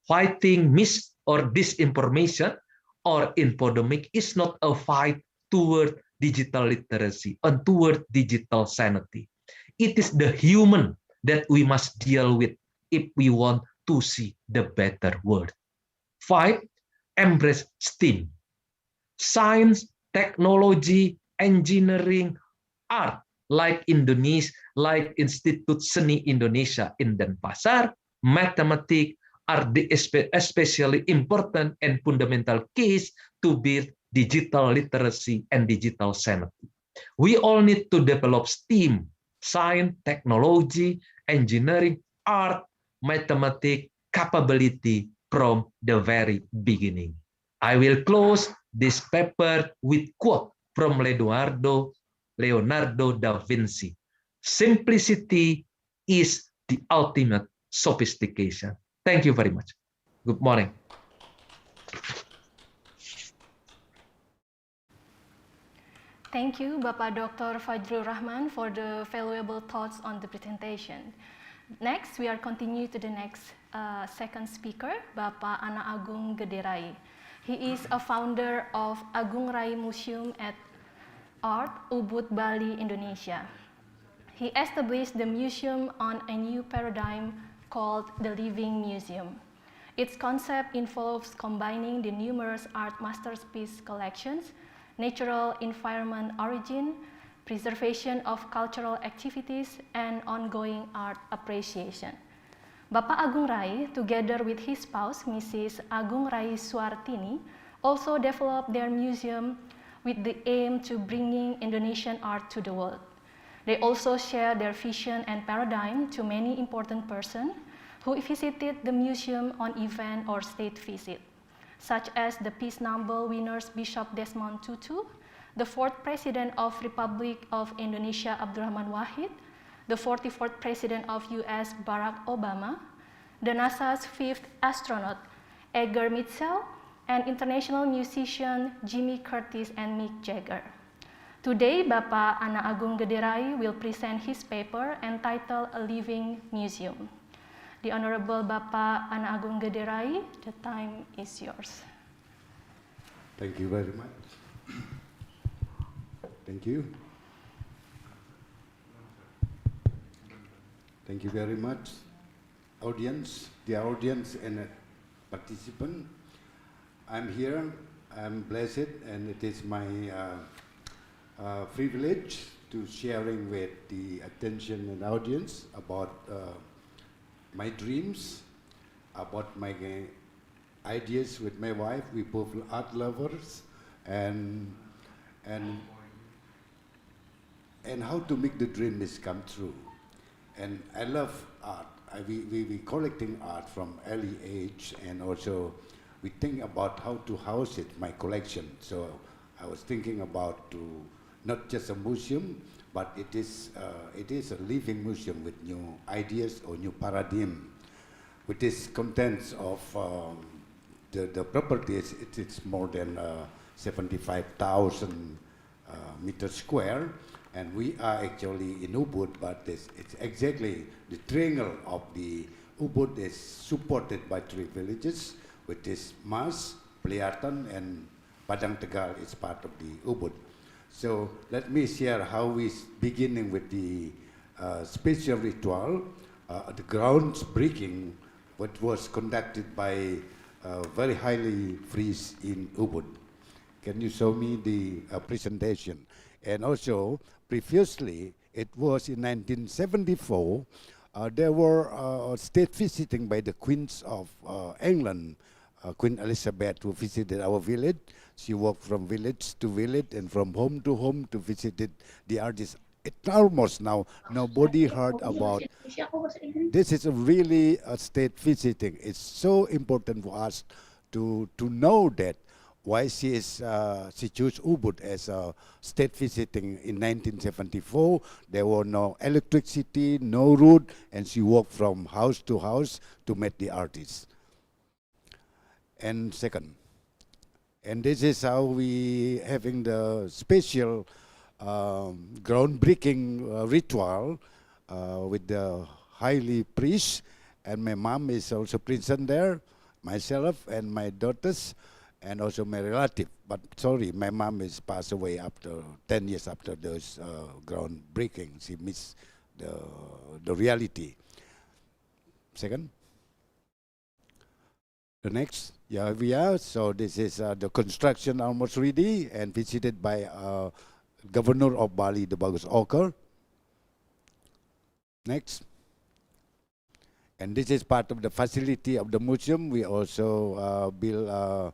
Fighting mis or disinformation or infodemic is not a fight toward digital literacy and toward digital sanity. It is the human that we must deal with if we want to see the better world. 5. Embrace STEAM. Science, technology, engineering, art, like Indonesia, like Institut Seni Indonesia in Denpasar, mathematics are the especially important and fundamental keys to build digital literacy and digital sanity. We all need to develop STEAM, science, technology, engineering, art, mathematics, capability from the very beginning. I will close this paper with quote from Leonardo da Vinci. Simplicity is the ultimate sophistication. Thank you very much. Good morning. Thank you, Bapak Dr. Fajrul Rahman, for the valuable thoughts on the presentation. Next, we are continue to the next second speaker, Bapak Ana Agung Gederai. He is a founder of Agung Rai Museum at Art, Ubud, Bali, Indonesia. He established the museum on a new paradigm called the Living Museum. Its concept involves combining the numerous art masterpiece collections, natural environment origin, preservation of cultural activities, and ongoing art appreciation. Bapak Agung Rai, together with his spouse, Mrs. Agung Rai Suartini, also developed their museum with the aim to bringing Indonesian art to the world. They also share their vision and paradigm to many important persons who visited the museum on event or state visit, such as the Peace Nobel winners Bishop Desmond Tutu, the 4th President of Republic of Indonesia Abdurrahman Wahid, the 44th President of US Barack Obama, the NASA's 5th astronaut Edgar Mitchell, and international musician Jimmy Curtis and Mick Jagger. Today, Bapak Ana Agung Gederai will present his paper entitled A Living Museum. The Honorable Bapak Ana Agung Gederai, the time is yours. Thank you very much. Thank you. Thank you very much, audience, the audience and participant. I'm here, I'm blessed, and it is my privilege to sharing with the attention and audience about my dreams, about my ideas with my wife. We both art lovers, and how to make the dreams come true. And I love art. We collecting art from early age, and also we think about how to house it, my collection. So I was thinking about to not just a museum, but it is a living museum with new ideas or new paradigm. With this contents of the properties, it's more than 75,000 meters square. And we are actually in Ubud, but it's exactly the triangle of the Ubud is supported by 3 villages, which is Mas, Pliatan, and Padang Tegal is part of the Ubud. So let me share how we beginning with the special ritual, the groundbreaking, what was conducted by very highly priest in Ubud. Can you show me the presentation? And also, previously, it was in 1974, there were state visiting by the Queens of England, Queen Elizabeth, who visited our village. She walked from village to village and from home to home to visit the artists. It almost now nobody heard about. This is a really a state visiting. It's so important for us to know that why she chose Ubud as a state visiting in 1974. There were no electricity, no road, and she walked from house to house to meet the artists. And second, and this is how we having the special groundbreaking ritual with the highly priest, and my mom is also present there, myself and my daughters, and also my relative. But sorry, my mom is passed away after 10 years after those groundbreaking. She missed the reality. Second. The next, yeah, we are. So this is the construction almost ready and visited by Governor of Bali, the Bagus Oker. Next. And this is part of the facility of the museum. We also build,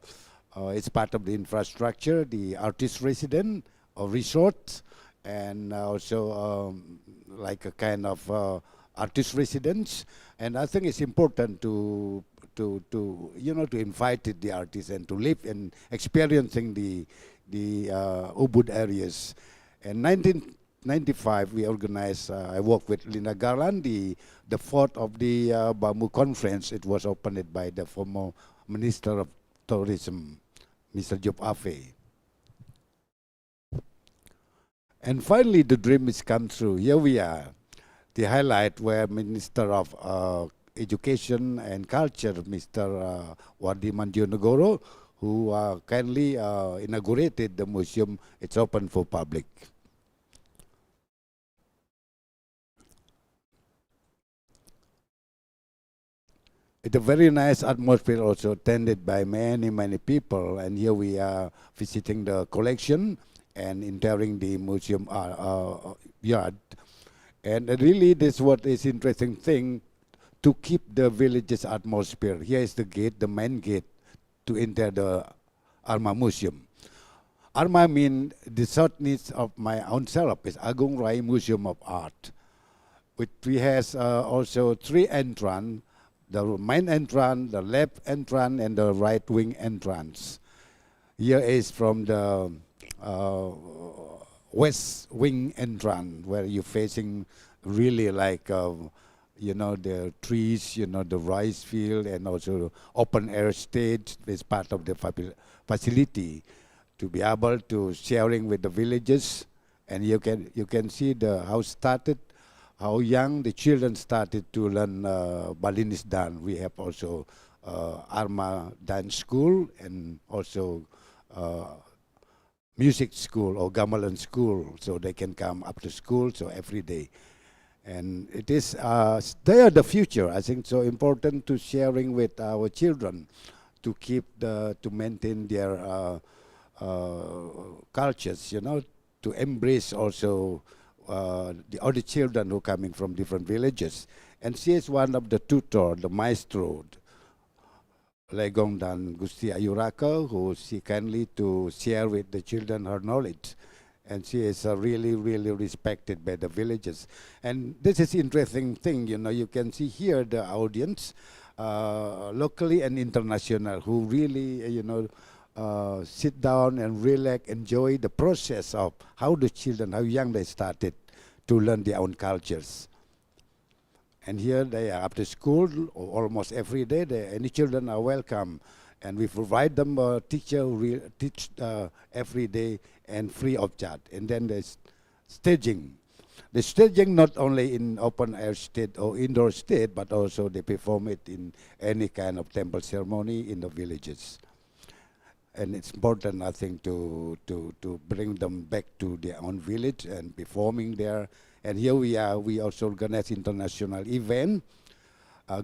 it's part of the infrastructure, the artist residence or resort, and also like a kind of artist residence. And I think it's important to invite the artists and to live and experiencing the Ubud areas. In 1995, we organized, I worked with Linda Garland, the fourth of the Bamboo Conference. It was opened by the former Minister of Tourism, Mr. Job Afe. And finally, the dream is come true. Here we are. The highlight where Minister of Education and Culture, Mr. Wadi Manjonegoro, who kindly inaugurated the museum. It's open for public. It's a very nice atmosphere also attended by many people, and here we are visiting the collection and entering the museum yard. And really this what is interesting thing, to keep the village's atmosphere. Here is the gate, the main gate to enter the Arma Museum. Arma means the shortness of my own self is Agung Rai Museum of Art, which we has also three entrances, the main entrance, the left entrance, and the right wing entrance. Here is from the west wing entrance, where you're facing really like the trees, the rice field, and also open air stage is part of the facility to be able to sharing with the villages. And you can see how started, how young the children started to learn Balinese dance. We have also Arma Dance School and also music school or gamelan school, so they can come up to school so every day. And it is they are the future. I think so important to sharing with our children to keep to maintain their cultures, to embrace also the other children who coming from different villages. And she is one of the tutor, the maestro, Legong Dan Gusti Ayuraka, who she kindly to share with the children her knowledge. And she is really respected by the villagers. And this is interesting thing, you can see here the audience, locally and international, who really, sit down and relax, enjoy the process of how the children, how young they started to learn their own cultures. And here they are after school, almost every day, any children are welcome. And we provide them a teacher who teach every day and free of charge. And then there's staging. The staging not only in open air state or indoor state, but also they perform it in any kind of temple ceremony in the villages. and it's important, I think, to bring them back to their own village and performing there. And here we are. We also organize international event,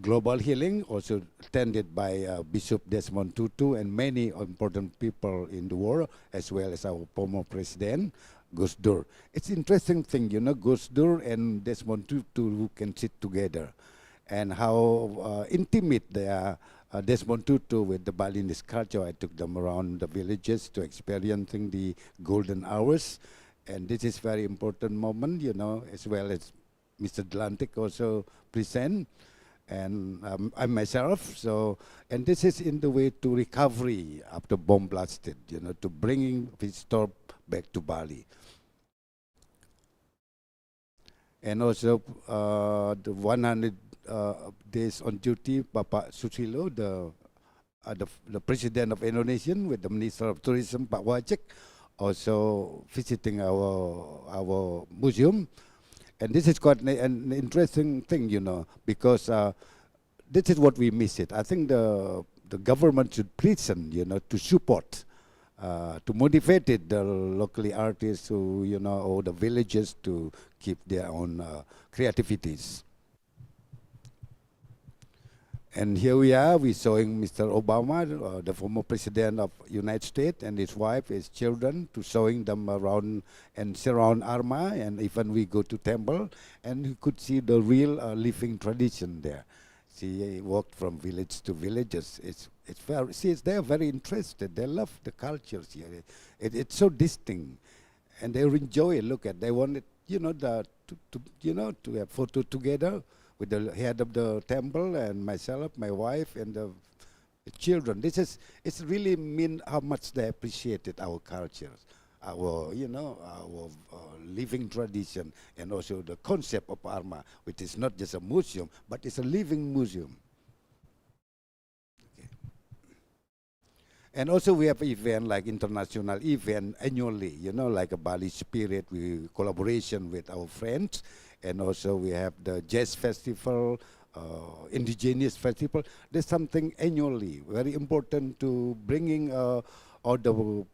global healing, also attended by Bishop Desmond Tutu and many important people in the world, as well as our former president, Gus Dur. It's interesting thing, you know, Gus Dur and Desmond Tutu who can sit together, and how intimate they are. Desmond Tutu with the Balinese culture. I took them around the villages to experiencing the golden hours, and this is very important moment, you know, as well as Mr. Atlantic also present, and I myself. So, and this is in the way to recovery after bomb blasted, you know, to bringing visitor back to Bali. And also the 100 days on duty, Bapak Susilo, the president of Indonesia, with the Minister of Tourism, Pak Wajek, also visiting our museum. And this is quite an interesting thing, you know, because this is what we miss it. I think the government should listen, you know, to support, to motivate it, the locally artists who, you know, or the villages to keep their own creativities. And here we are, we're showing Mr. Obama, the former president of United States, and his wife, his children, to showing them around and surround Arma, and even we go to temple, and you could see the real living tradition there. See, walked from village to villages. It's very, see, they're very interested. They love the cultures here. It's so distinct, and they enjoy it. Look at, they want it, you know, to have photo together with the head of the temple and myself, my wife, and the children. It's really mean how much they appreciated our cultures, our, you know, our living tradition, and also the concept of Arma, which is not just a museum, but it's a living museum. Okay. And also we have event like international event annually, you know, like a Bali Spirit, we collaboration with our friends. And also we have the jazz festival, indigenous festival. There's something annually, very important to bringing all the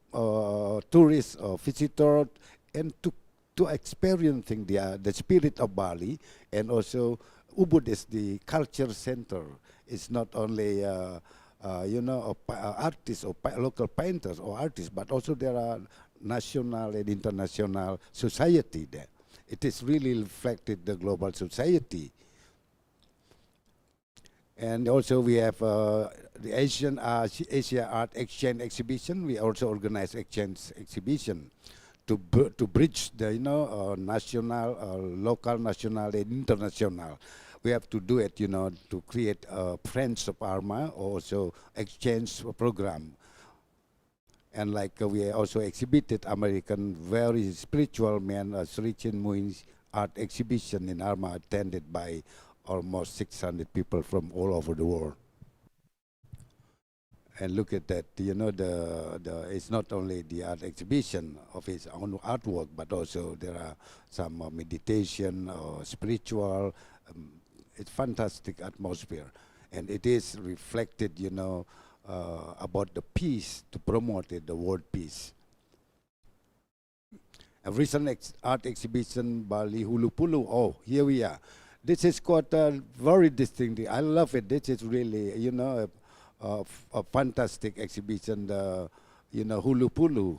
tourists or visitors and to experiencing the spirit of Bali. And also Ubud is the culture center. It's not only you know, artists or local painters or artists, but also there are national and international society there. It is really reflected the global society. And also we have the Asia Art Exchange Exhibition. We also organize exchange exhibition to bridge the, you know, national, local, national, and international. We have to do it, you know, to create Friends of Arma, also exchange program. And like we also exhibited American very spiritual man, Sri Chinmui's art exhibition in Arma, attended by almost 600 people from all over the world. And look at that, you know, it's not only the art exhibition of his own artwork, but also there are some meditation or spiritual. It's fantastic atmosphere, and it is reflected, you know, about the peace, to promote it, the world peace. A recent art exhibition, Bali Hulu Pulu. Oh, here we are. This is quite very distinct. I love it. This is really, you know, a fantastic exhibition. You know, Hulu Pulu.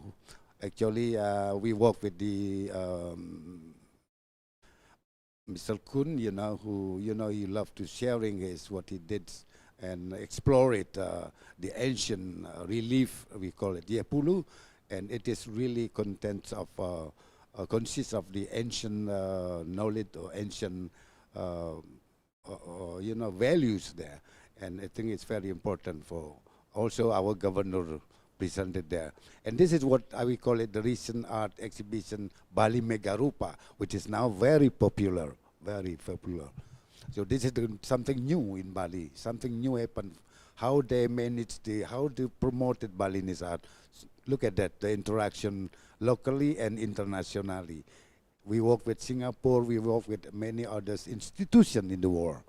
Actually, we work with the Mr. Kun, you know, who, you know, he loved to sharing his what he did and explore it, the ancient relief, we call it Yepulu, and it is really consists of the ancient knowledge or ancient, you know, values there, and I think it's very important for also our governor presented there. And this is what we call it, the recent art exhibition Bali Megarupa, which is now very popular, very popular. So this is something new in Bali, something new happened. How they manage how they promoted Balinese art. Look at that, the interaction locally and internationally. We work with Singapore, we work with many other institutions in the world.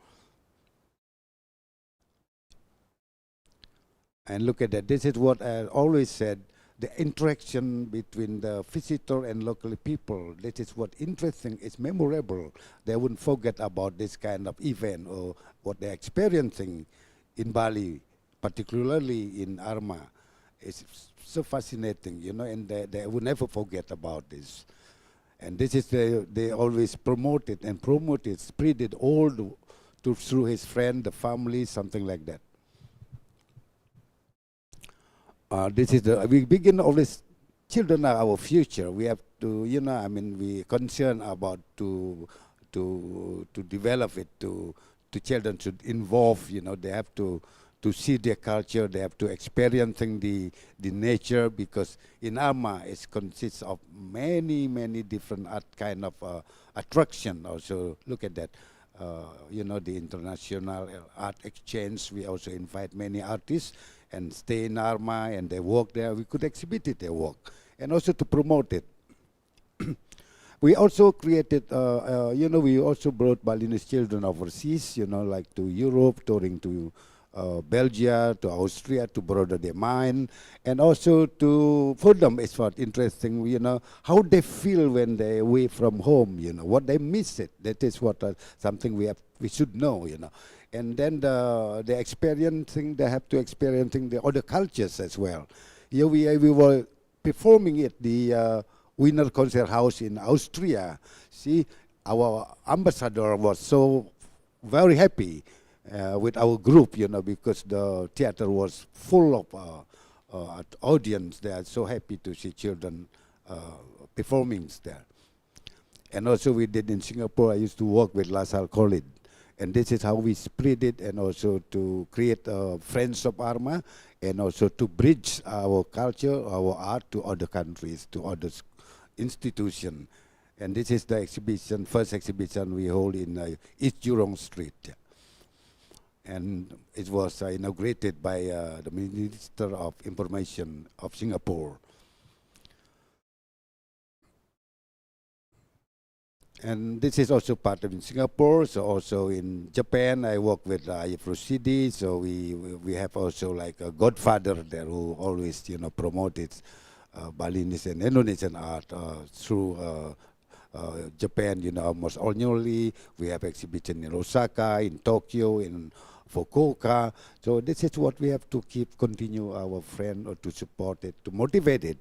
And look at that. This is what I always said. The interaction between the visitor and local people. This is what interesting. It's memorable. They wouldn't forget about this kind of event or what they're experiencing in Bali, particularly in Arma. It's so fascinating, you know, and they will never forget about this. And this is they always promote it and promote it, spread it all through his friend, the family, something like that. This is we begin always. Children are our future. We have to, you know, I mean, we concern about to develop it. To children should involve. You know, they have to see their culture. They have to experiencing the nature, because in Arma it consists of many different art kind of attraction. Also, look at that. You know, the International Art Exchange. We also invite many artists and stay in Arma, and they work there. We could exhibit it, their work, and also to promote it. We also created, you know, we also brought Balinese children overseas, you know, like to Europe, touring to Belgium, to Austria, to broaden their mind, and also to, for them, it's what interesting, you know, how they feel when they're away from home, you know, what they miss it. That is what something we should know, you know. And then the experiencing, they have to experiencing the other cultures as well. Here we were performing at the Wiener Concert House in Austria. See, our ambassador was so very happy with our group, you know, because the theater was full of audience. They are so happy to see children performing there. And also we did in Singapore. I used to work with Lasal Khalid. And this is how we split it, and also to create Friends of Arma, and also to bridge our culture, our art to other countries, to other institutions. And this is the exhibition, first exhibition we hold in East Jurong Street. And it was inaugurated by the Minister of Information of Singapore. And this is also part of in Singapore, so also in Japan, I work with Ayef Rosidi, so we have also like a godfather there who always, you know, promoted Balinese and Indonesian art through Japan, you know, almost annually. We have exhibition in Osaka, in Tokyo, in Fukuoka. So this is what we have to continue our friend, or to support it, to motivate it,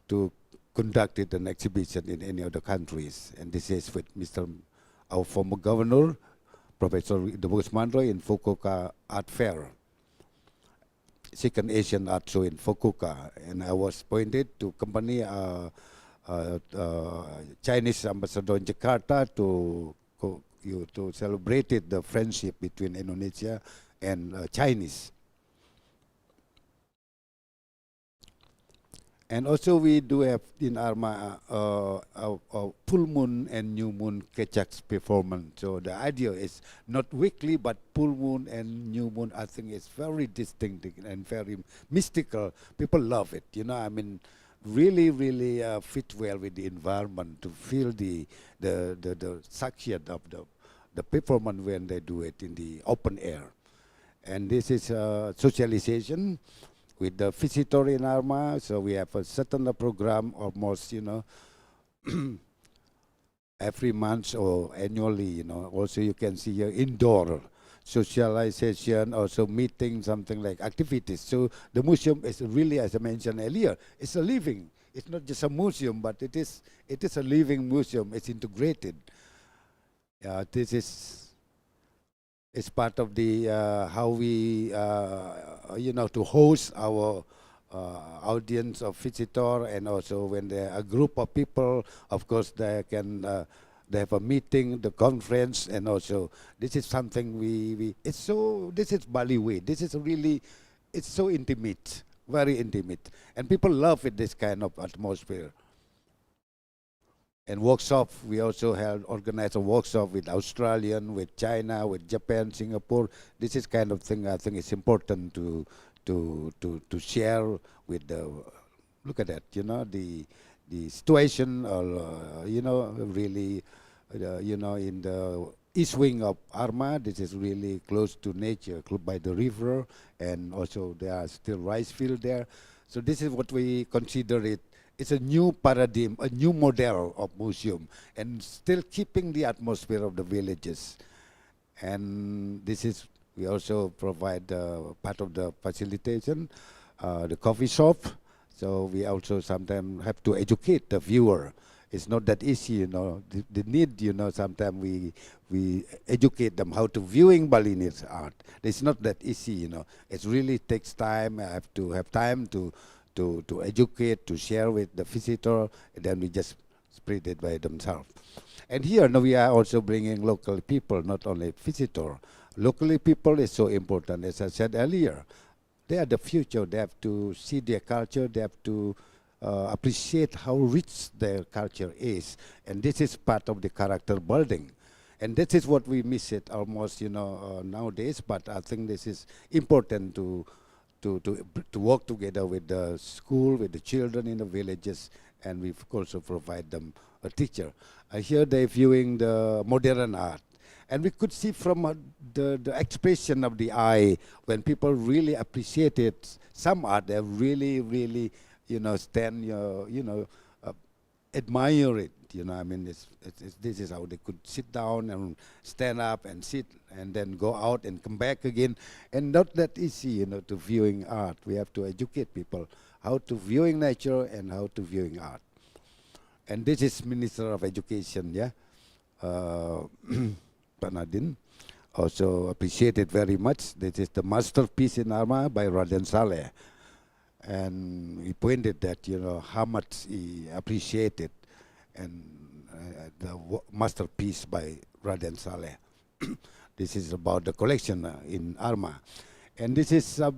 to conducted an exhibition in any other countries. And this is with our former governor, Professor Idebus Mandroy, in Fukuoka Art Fair, second Asian art show in Fukuoka. And I was appointed to accompany Chinese ambassador in Jakarta to celebrate the friendship between Indonesia and Chinese. And also we do have in Arma a full moon and new moon kecaks performance. So the idea is not weekly, but full moon and new moon, I think it's very distinctive and very mystical. People love it, you know, I mean, really fit well with the environment, to feel the suction of the performance when they do it in the open air. And this is socialization with the visitor in Arma. So we have a certain program, almost, you know, every month or annually, you know. Also you can see here indoor socialization, also meeting, something like activities. So the museum is really, as I mentioned earlier, it's a living. It's not just a museum, but it is a living museum. It's integrated. This is it's part of the how we you know, to host our audience of visitor, and also when there are a group of people, of course they can they have a meeting, the conference, and also this is something it's so, this is Bali way. This is really, it's so intimate, very intimate, and people love it, this kind of atmosphere. And workshop, we also have organized a workshop with Australian, with China, with Japan, Singapore. This is kind of thing I think it's important to share with the, look at that, you know, the situation, or you know, really, you know, in the east wing of Arma. This is really close to nature, close by the river, and also there are still rice field there. So this is what we consider it. It's a new paradigm, a new model of museum, and still keeping the atmosphere of the villages. And this is, we also provide part of the facilitation, the coffee shop. So we also sometimes have to educate the viewer. It's not that easy, you know. The need, you know, sometimes we educate them how to viewing Balinese art. It's not that easy, you know. It really takes time. I have to have time to educate, to share with the visitor, and then we just spread it by themselves. And here now we are also bringing local people, not only visitor. Locally people is so important, as I said earlier. They are the future. They have to see their culture. They have to appreciate how rich their culture is. And this is part of the character building. And this is what we miss it almost, you know, nowadays. But I think this is important to work together with the school, with the children in the villages, and we also provide them a teacher. Here they're viewing the modern art. And we could see from the expression of the eye, when people really appreciated some art, they really, really, you know, admire it. You know, I mean, this is how they could sit down and stand up and sit and then go out and come back again. And not that easy, you know, to viewing art. We have to educate people how to viewing nature and how to viewing art. And this is Minister of Education, yeah, Panadin. Also appreciated very much. This is the masterpiece in Arma by Raden Saleh. And he pointed that, you know, how much he appreciated and the masterpiece by Raden Saleh. This is about the collection in Arma. And this is, I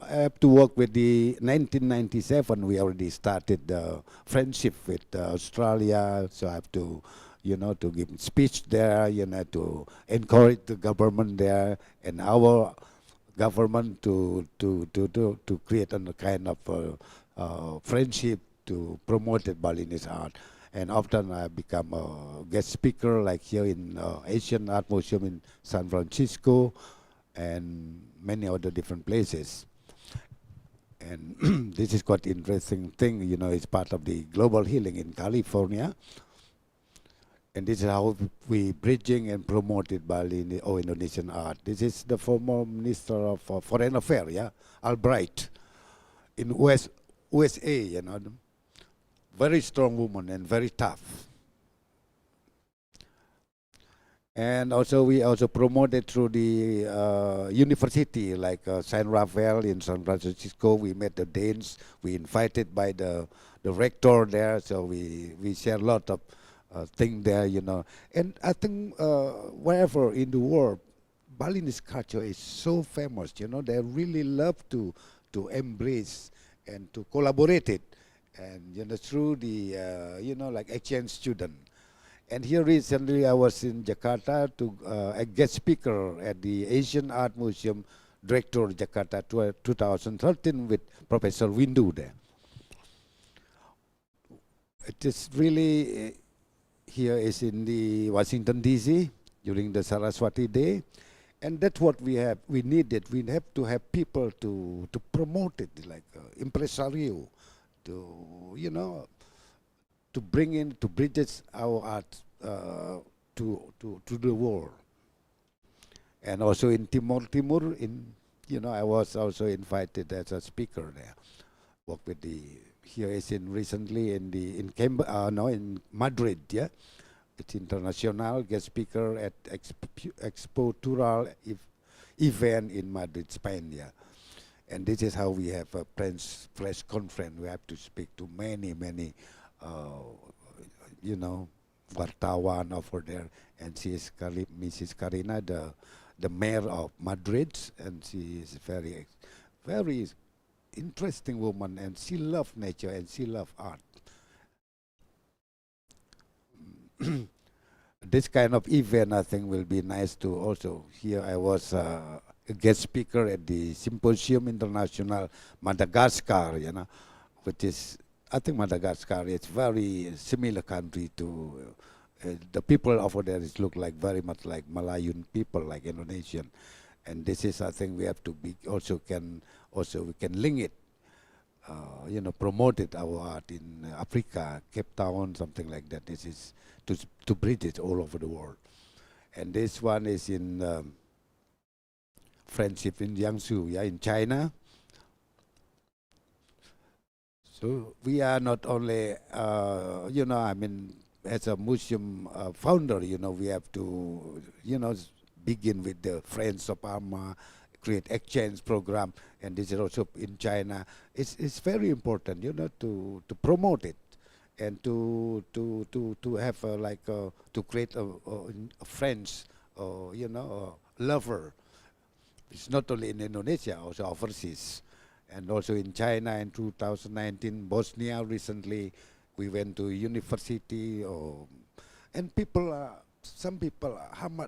have to work with the 1997, we already started the friendship with Australia, so I have to, you know, to give speech there, you know, to encourage the government there and our government to create a kind of friendship to promote Balinese art. And often I become a guest speaker, like here in Asian Art Museum in San Francisco and many other different places. And this is quite interesting thing, you know, it's part of the global healing in California. And this is how we bridging and promoted Bali or Indonesian art. This is the former Minister of Foreign Affairs, yeah, Albright, in USA, you know. Very strong woman and very tough. And also we also promoted through the university, like San Rafael in San Francisco. We met the Danes. We invited by the rector there, so we share a lot of thing there, you know. And I think wherever in the world, Balinese culture is so famous, you know. They really love to embrace and to collaborate it, and you know, through the you know, like exchange student. And here recently I was in Jakarta to a guest speaker at the Asian Art Museum Director Jakarta 2013 with Professor Windu there. It is really here is in the Washington DC during the Saraswati Day, and that's what we have. We needed. We have to have people to promote it, like impresario, to, you know, to bring in, to bridges our art to the world. And also in Timur, in, you know, I was also invited as a speaker there. Work with the, here is in recently in the in Madrid, yeah. It's Internasional, guest speaker at Expotural event in Madrid, Spain, yeah. And this is how we have a press conference. We have to speak to many, you know, wartawan over there. And she is Mrs. Karina, the mayor of Madrid, and she is very interesting woman, and she loves nature and she loves art. This kind of event, I think, will be nice to also. Here I was a guest speaker at the Symposium International Madagascar, you know, which is, I think Madagascar is very similar country to the people over there is look like very much like Malayan people, like Indonesian, and this is I think we have to be we can link it, promote it our art in Africa, Cape Town, something like that. This is to bridge it all over the world, and this one is in Friendship in Jiangsu, in China. So we are not only, as a museum founder, we have to, begin with the Friends of Parma, create exchange program, and this is also in China. It's very important, to promote it and to have to create a friends, lover. It's not only in Indonesia, also overseas. And also in China in 2019, Bosnia recently, we went to university, and some people,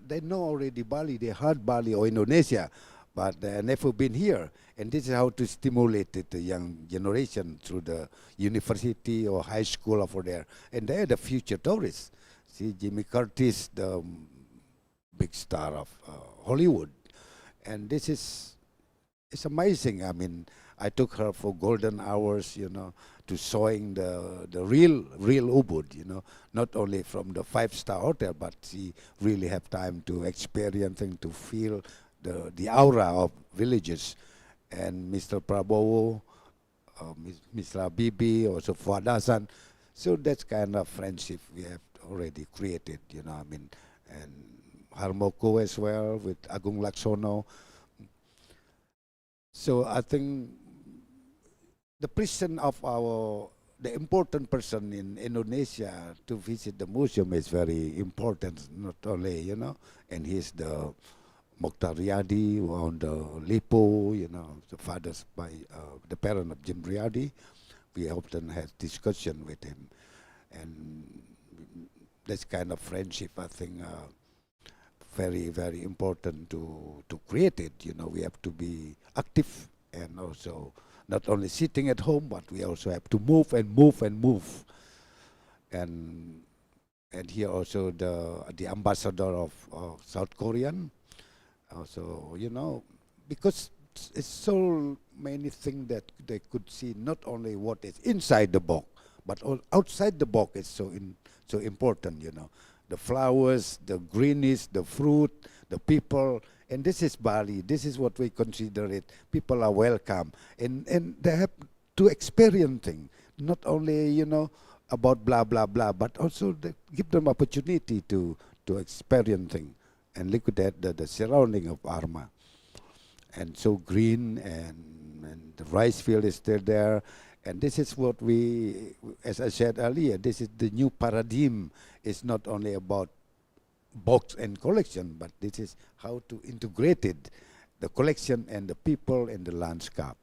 they know already Bali, they heard Bali or Indonesia, but they never been here. And this is how to stimulate the young generation through the university or high school over there. And they're the future tourists. See, Jimmy Curtis, the big star of Hollywood. And this is, it's amazing. I mean, I took her for golden hours, to showing the real Ubud, not only from the 5-star hotel, but she really have time to experience and to feel the aura of villages. And Mr. Prabowo, Mr. Bibi, also Fuadasan. So that's kind of friendship we have already created, and Harmoko as well with Agung Laksono. So I think the presence of the important person in Indonesia to visit the museum is very important, not only, and he's the Mokhtar Riyadi on the Lipo, the fathers by the parent of Jim Riyadi. We often have discussion with him, and this kind of friendship, I think, very, very important to create it. We have to be active and also not only sitting at home, but we also have to move and move and move. And here also the ambassador of South Korean, also, because it's so many things that they could see, not only what is inside the box, but outside the box is so important, The flowers, the greenish, the fruit, the people, and this is Bali. This is what we consider it. People are welcome, and they have to experience things, not only about blah blah blah, but also give them opportunity to experience things. And look at that, the surrounding of Arma, and so green, and the rice field is still there. And this is what we, as I said earlier, this is the new paradigm. It's not only about box and collection, but this is how to integrate it, the collection and the people and the landscape.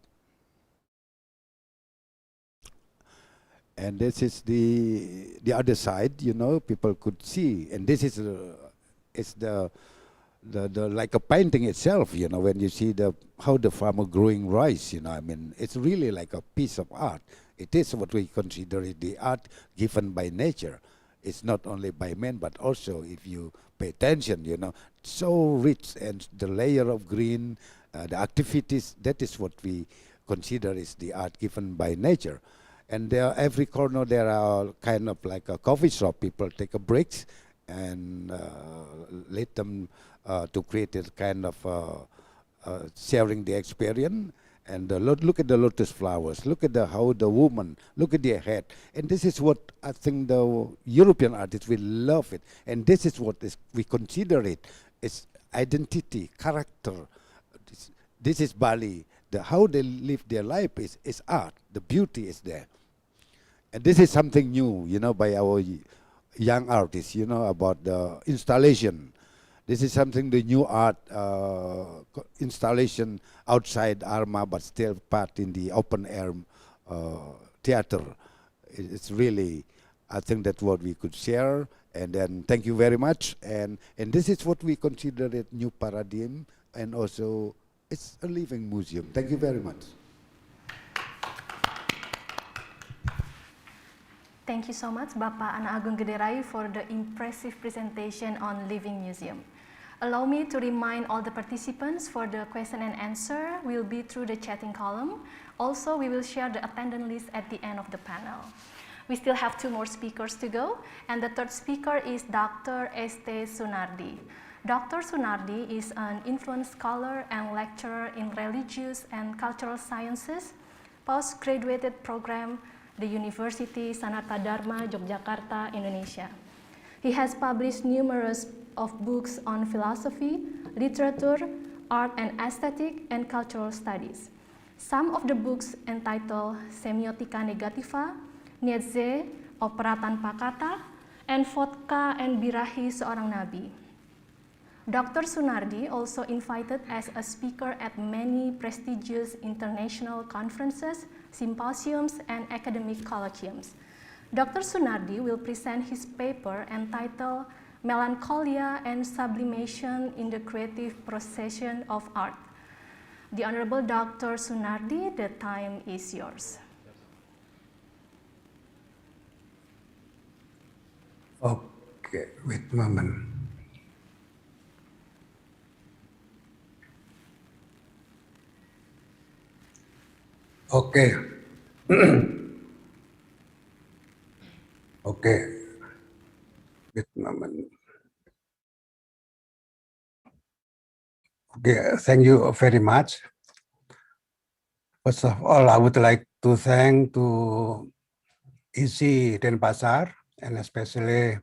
And this is the other side, people could see. And this is the like a painting itself, when you see how the farmer growing rice, it's really like a piece of art. It is what we consider it, the art given by nature. It's not only by men, but also if you pay attention, so rich, and the layer of green, the activities, that is what we consider is the art given by nature. And every corner there are kind of like a coffee shop. People take a breaks and let them to create a kind of sharing the experience. And look at the lotus flowers. Look at how the woman. Look at their head. And this is what I think the European artists will love it. And this is what we consider it. It's identity, character. This is Bali. How they live their life is art. The beauty is there. And this is something new, by our young artists, about the installation. This is something, the new art installation outside Arma, but still part in the open air theater. It's really, I think that's what we could share. And then thank you very much. And this is what we consider a new paradigm, and also it's a living museum. Thank you very much. Thank you so much, Bapak Ana Agung Gederai, for the impressive presentation on Living Museum. Allow me to remind all the participants for the question and answer will be through the chatting column. Also, we will share the attendance list at the end of the panel. We still have 2 more speakers to go, and the third speaker is Dr. S.T. Sunardi. Dr. Sunardi is an influential scholar and lecturer in religious and cultural sciences, postgraduate program, the University Sanata Dharma, Yogyakarta, Indonesia. He has published numerous of books on philosophy, literature, art and aesthetic, and cultural studies. Some of the books entitled Semiotika Negativa, Nietzsche, Opera Tanpa Kata, and Vodka and Birahi Seorang Nabi. Dr. Sunardi also invited as a speaker at many prestigious international conferences, symposiums, and academic colloquiums. Dr. Sunardi will present his paper entitled Melancholia and Sublimation in the Creative Procession of Art. The Honorable Dr. Sunardi, the time is yours. Okay, wait a moment. Okay. Okay. Wait a moment. Okay, thank you very much. First of all, I would like to thank to ISI Denpasar and especially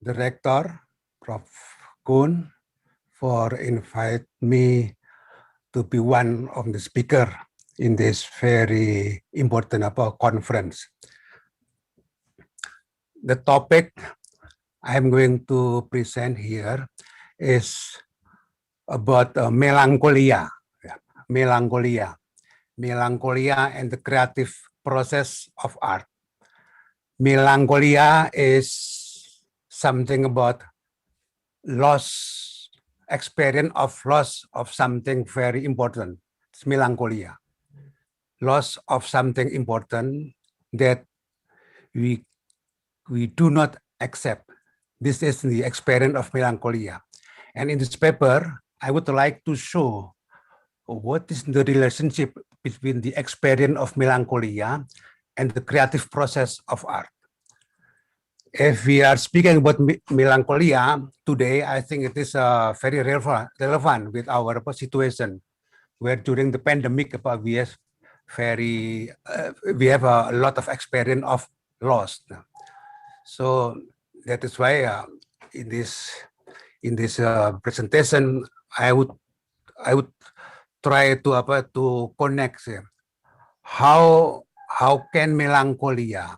the rector, Prof. Kun, for invite me to be one of the speaker in this very important conference. The topic I'm going to present here is about melancholia. Melancholia and the creative process of art. Melancholia is something about experience of loss of something very important. It's melancholia. Loss of something important that we do not accept. This is the experience of melancholia. And in this paper, I would like to show what is the relationship between the experience of melancholia and the creative process of art. If we are speaking about melancholia today, I think it is very relevant with our situation, where during the pandemic we have a lot of experience of loss. So that is why in this presentation I would try to connect how can melancholia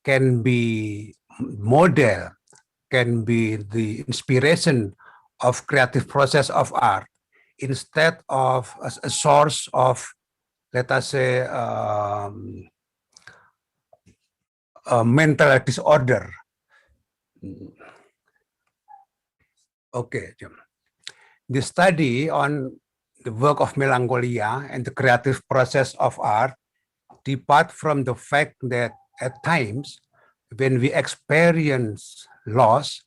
can be model, can be the inspiration of creative process of art instead of a source of, let us say, a mental disorder. Okay, the study on the work of melancholia and the creative process of art depart from the fact that at times when we experience loss,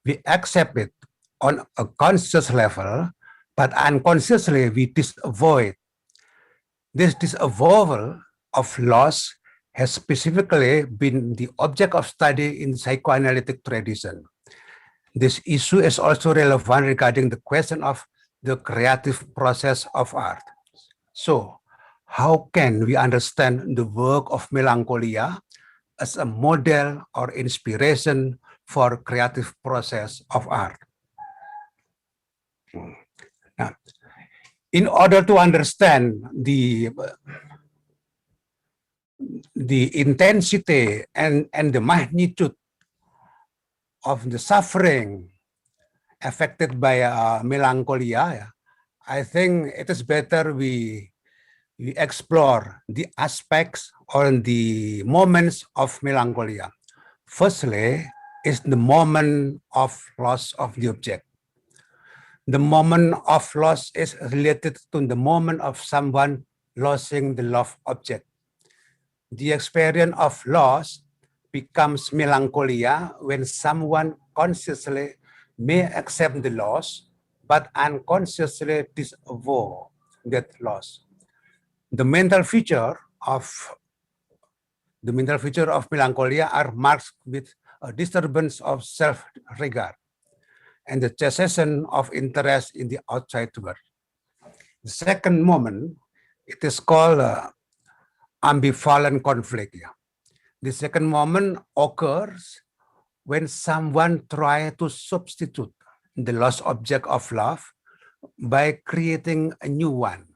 we accept it on a conscious level, but unconsciously we disavoid. This disavowal of loss has specifically been the object of study in psychoanalytic tradition. This issue is also relevant regarding the question of the creative process of art. So, how can we understand the work of melancholia as a model or inspiration for creative process of art? Now, in order to understand the intensity and the magnitude of the suffering affected by melancholia, I think it is better we explore the aspects or the moments of melancholia. Firstly, is the moment of loss of the object. The moment of loss is related to the moment of someone losing the loved object. The experience of loss becomes melancholia when someone consciously may accept the loss, but unconsciously disavow that loss. The mental feature of melancholia are marked with a disturbance of self-regard and the cessation of interest in the outside world. The second moment, it is called ambivalent conflict. Yeah. The second moment occurs when someone tries to substitute the lost object of love by creating a new one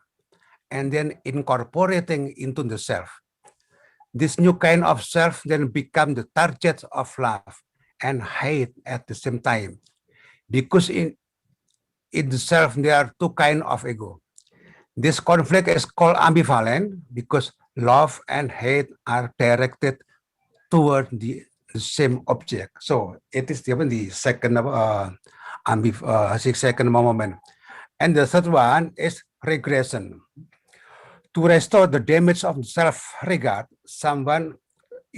and then incorporating into the self. This new kind of self then becomes the target of love and hate at the same time, because in the self there are two kinds of ego. This conflict is called ambivalent because love and hate are directed toward the same object. So it is even the second second moment. And the third one is regression. To restore the damage of self-regard, someone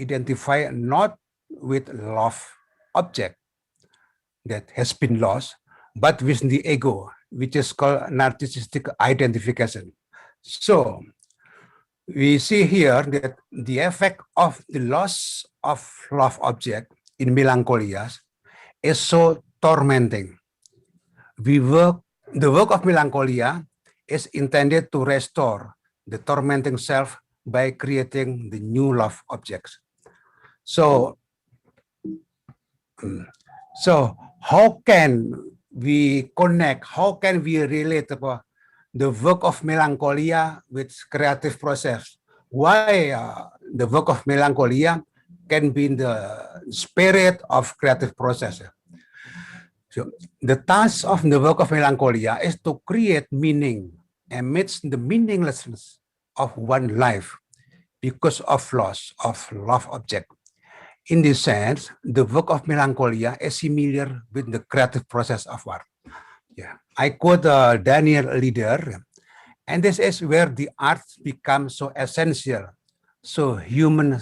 identify not with love object that has been lost, but with the ego, which is called narcissistic identification. So we see here that the effect of the loss of love object in melancholia is so tormenting. The work of melancholia is intended to restore the tormenting self by creating the new love objects. So how can we connect, how can we relate the work of melancholia with creative process? Why the work of melancholia can be in the spirit of creative process? So the task of the work of melancholia is to create meaning amidst the meaninglessness of one life because of loss of love object. In this sense, the work of melancholia is similar with the creative process of art. Yeah, I quote Daniel Leader, and this is where the art becomes so essential, so human,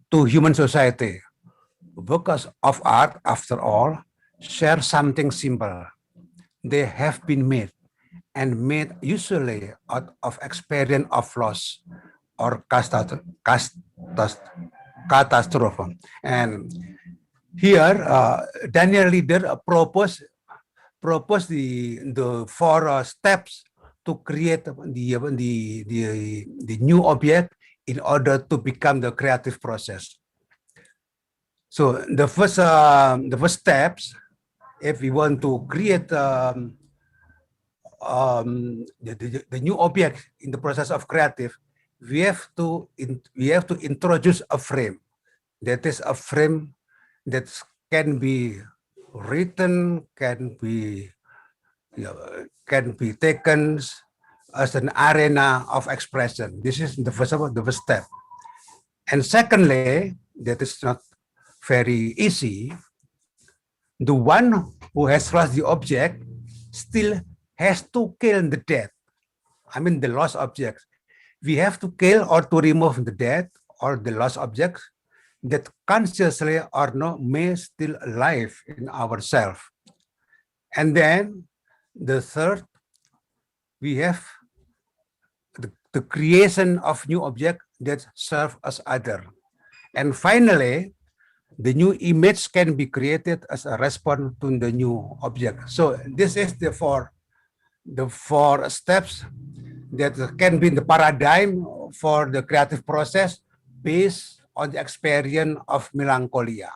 to human society. Works of art, after all, share something simple. They have been made, and made usually out of experience of loss or catastrophe. And here, Daniel Leader proposed the four steps to create the new object in order to become the creative process. So the first steps, if we want to create the new object in the process of creative, we have to introduce a frame. That is a frame that can be written, can be taken as an arena of expression. This is the first step. And secondly, that is not very easy. The one who has lost the object still has to kill the dead. I mean the lost object. We have to kill or to remove the dead or the lost objects that consciously or not may still alive in ourselves. And then the third, we have the creation of new object that serve as other. And finally, the new image can be created as a response to the new object. So this is the four steps that can be the paradigm for the creative process based on the experience of melancholia.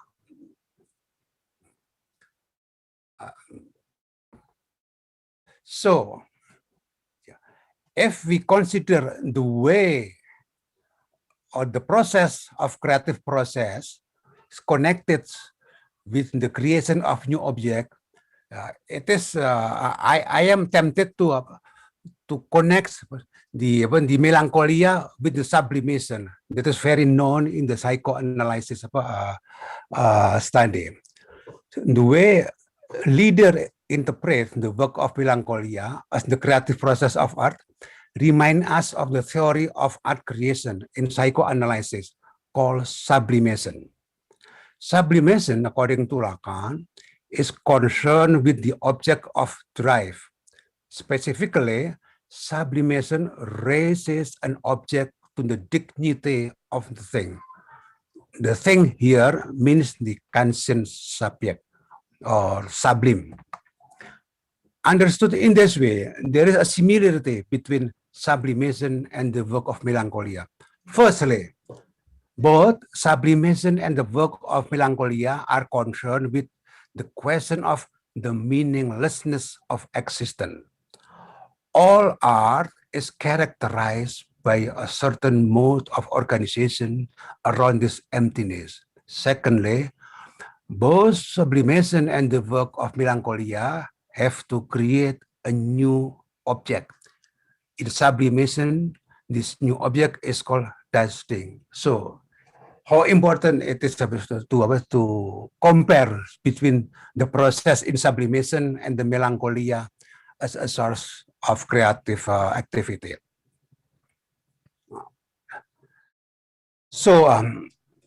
So, if we consider the way or the process of creative process is connected with the creation of new object, it is I am tempted to connect the melancholia with the sublimation that is very known in the psychoanalysis study. The way Leader interpret the work of melancholia as the creative process of art, remind us of the theory of art creation in psychoanalysis called sublimation. Sublimation, according to Lacan, is concerned with the object of drive. Specifically, sublimation raises an object to the dignity of the thing. The thing here means the conscious subject or sublime. Understood in this way, there is a similarity between sublimation and the work of Melancholia. Firstly, both sublimation and the work of Melancholia are concerned with the question of the meaninglessness of existence. All art is characterized by a certain mode of organization around this emptiness. Secondly, both sublimation and the work of Melancholia have to create a new object. In sublimation, this new object is called dusting. So, how important it is to compare between the process in sublimation and the Melancholia as a source of creative activity. So,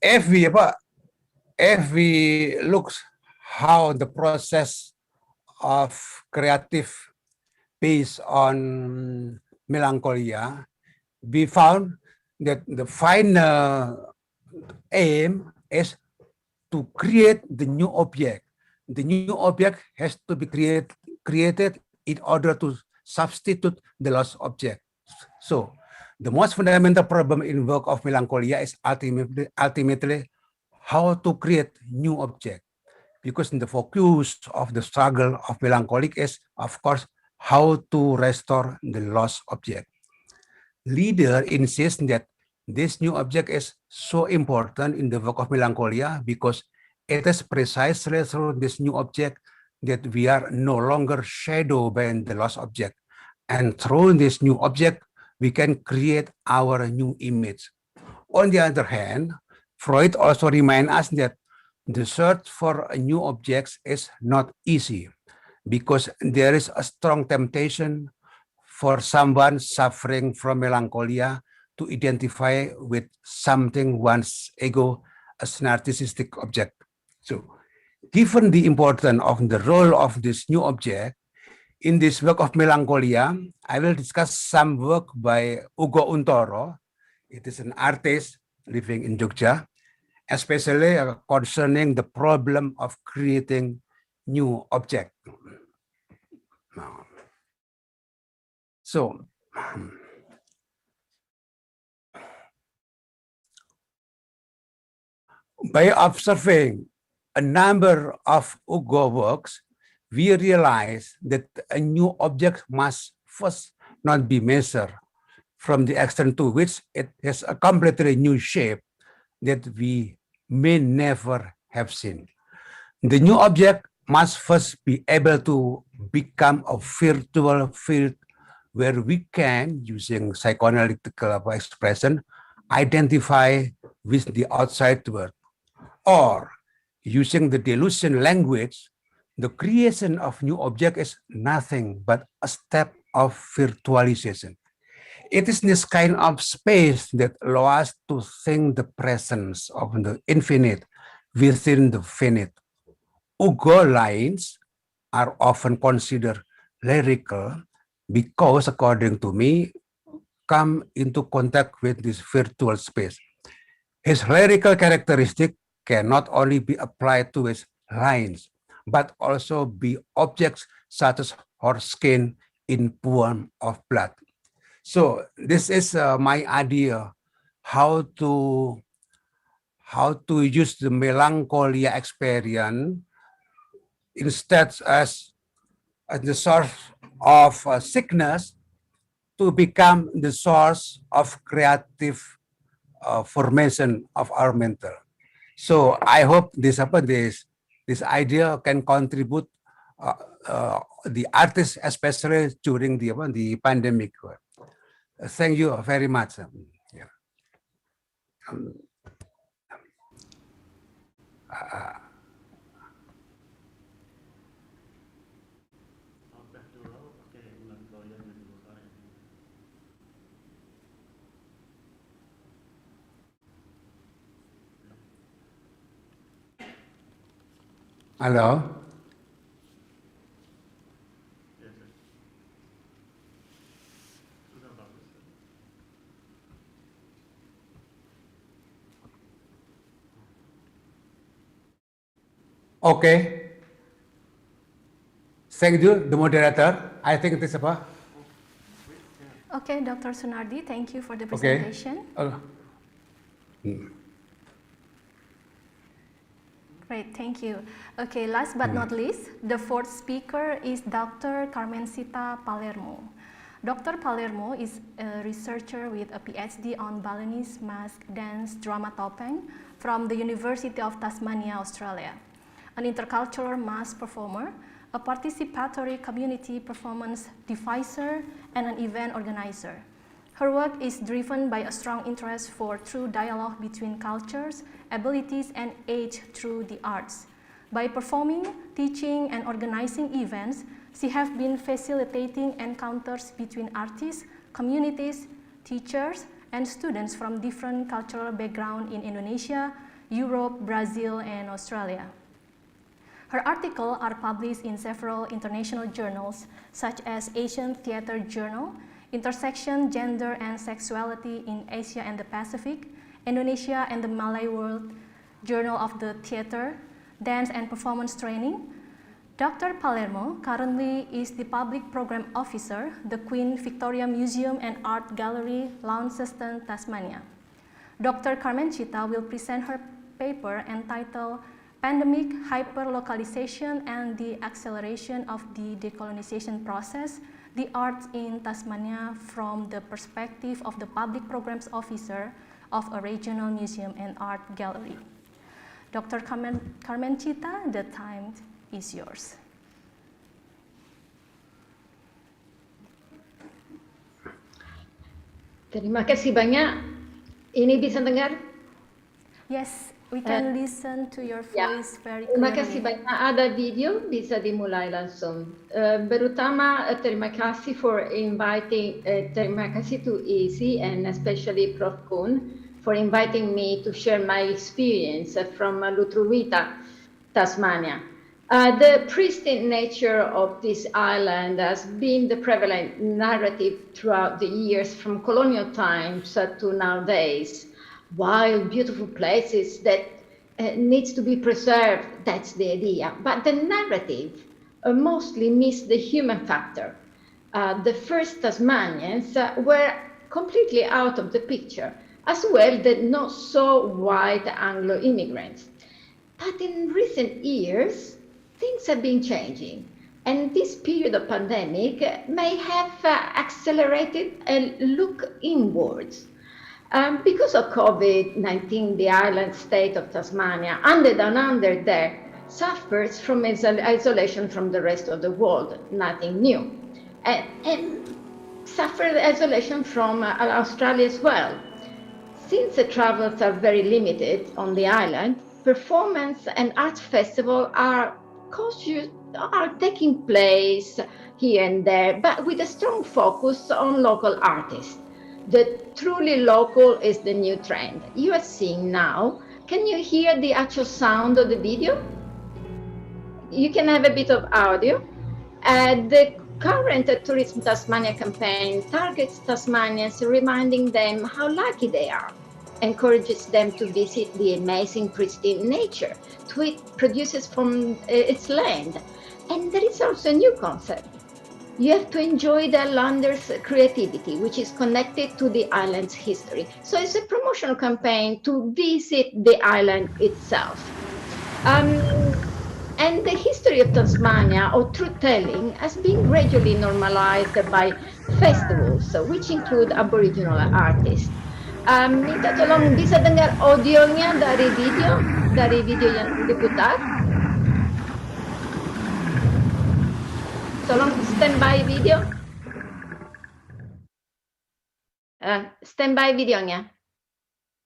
if we look how the process of creative based on Melancholia, we found that the final aim is to create the new object. The new object has to be created in order to substitute the lost object. So, the most fundamental problem in work of Melancholia is ultimately how to create new object. Because the focus of the struggle of melancholic is, of course, how to restore the lost object. Leader insists that this new object is so important in the work of Melancholia because it is precisely through this new object that we are no longer shadowed by the lost object. And through this new object, we can create our new image. On the other hand, Freud also reminds us that the search for new objects is not easy because there is a strong temptation for someone suffering from melancholia to identify with something one's ego as an artistic object. So, given the importance of the role of this new object, in this work of Melancholia, I will discuss some work by Ugo Untoro. It is an artist living in Jogja, especially concerning the problem of creating new object. So, by observing a number of Ugo works, we realize that a new object must first not be measured from the extent to which it has a completely new shape that we may never have seen. The new object must first be able to become a virtual field where we can, using psychoanalytical expression, identify with the outside world. Or, using the delusion language, the creation of new object is nothing but a step of virtualization. It is this kind of space that allows us to think the presence of the infinite within the finite. Ugo lines are often considered lyrical because, according to me, come into contact with this virtual space. His lyrical characteristic can not only be applied to his lines, but also be objects such as horse skin in poem of blood. So this is my idea how to use the melancholia experience instead as the source of sickness to become the source of creative formation of our mental. So I hope this idea can contribute the artists, especially during the pandemic. Thank you very much. Yeah. Halo. Okay. Thank you, the moderator. I think it is apa? Okay, Dr. Sunardi, thank you for the Okay. presentation. Great, thank you. Okay, last but not least, the fourth speaker is Dr. Carmencita Palermo. Dr. Palermo is a researcher with a PhD on Balinese mask dance drama topeng from the University of Tasmania, Australia. An intercultural mask performer, a participatory community performance devicer, and an event organizer. Her work is driven by a strong interest for true dialogue between cultures, abilities, and age through the arts. By performing, teaching, and organizing events, she has been facilitating encounters between artists, communities, teachers, and students from different cultural backgrounds in Indonesia, Europe, Brazil, and Australia. Her articles are published in several international journals, such as Asian Theatre Journal, Intersection, Gender and Sexuality in Asia and the Pacific, Indonesia and the Malay World, Journal of the Theatre, Dance and Performance Training. Dr. Palermo currently is the Public Program Officer, the Queen Victoria Museum and Art Gallery, Launceston, Tasmania. Dr. Carmencita will present her paper entitled Pandemic Hyperlocalization and the Acceleration of the Decolonization Process, the Arts in Tasmania from the Perspective of the Public Programs Officer of a Regional Museum and Art Gallery. Dr. Carmencita, the time is yours. Terima kasih banyak. Ini bisa dengar? Yes, we can listen to your voice very clearly. Terima kasih banyak. Ada video, bisa dimulai langsung. Berutama terima kasih for inviting, terima kasih to EASY and especially Prof. Kun for inviting me to share my experience from Lutruwita, Tasmania. The pristine nature of this island has been the prevalent narrative throughout the years from colonial times to nowadays. Wild, beautiful places that needs to be preserved, that's the idea. But the narrative mostly missed the human factor. The first Tasmanians were completely out of the picture, as well the not so white Anglo immigrants. But in recent years, things have been changing. And this period of pandemic may have accelerated a look inwards. Because of COVID-19, the island state of Tasmania, under there, suffers from isolation from the rest of the world, nothing new. And suffered isolation from Australia as well. Since the travels are very limited on the island, performance and arts festivals are taking place here and there, but with a strong focus on local artists. The truly local is the new trend. You are seeing now. Can you hear the actual sound of the video? You can have a bit of audio. The current Tourism Tasmania campaign targets Tasmanians, reminding them how lucky they are, encourages them to visit the amazing pristine nature it produces from its land. And there is also a new concept. You have to enjoy the landers' creativity, which is connected to the island's history. So it's a promotional campaign to visit the island itself. And the history of Tasmania, or truth-telling, has been gradually normalized by festivals, which include Aboriginal artists. Minta tolong bisa dengar audionya dari video yang diputar. Tolong standby video. Standby videonya.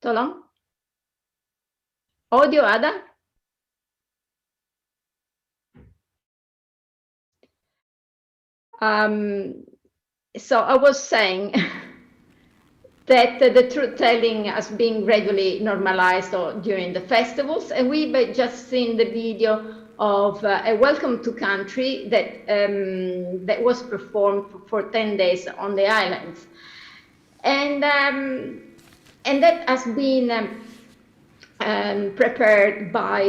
Tolong. Audio ada? So I was saying that the truth-telling has been gradually normalized during the festivals, and we've just seen the video of a welcome to country that was performed for 10 days on the islands. And that has been prepared by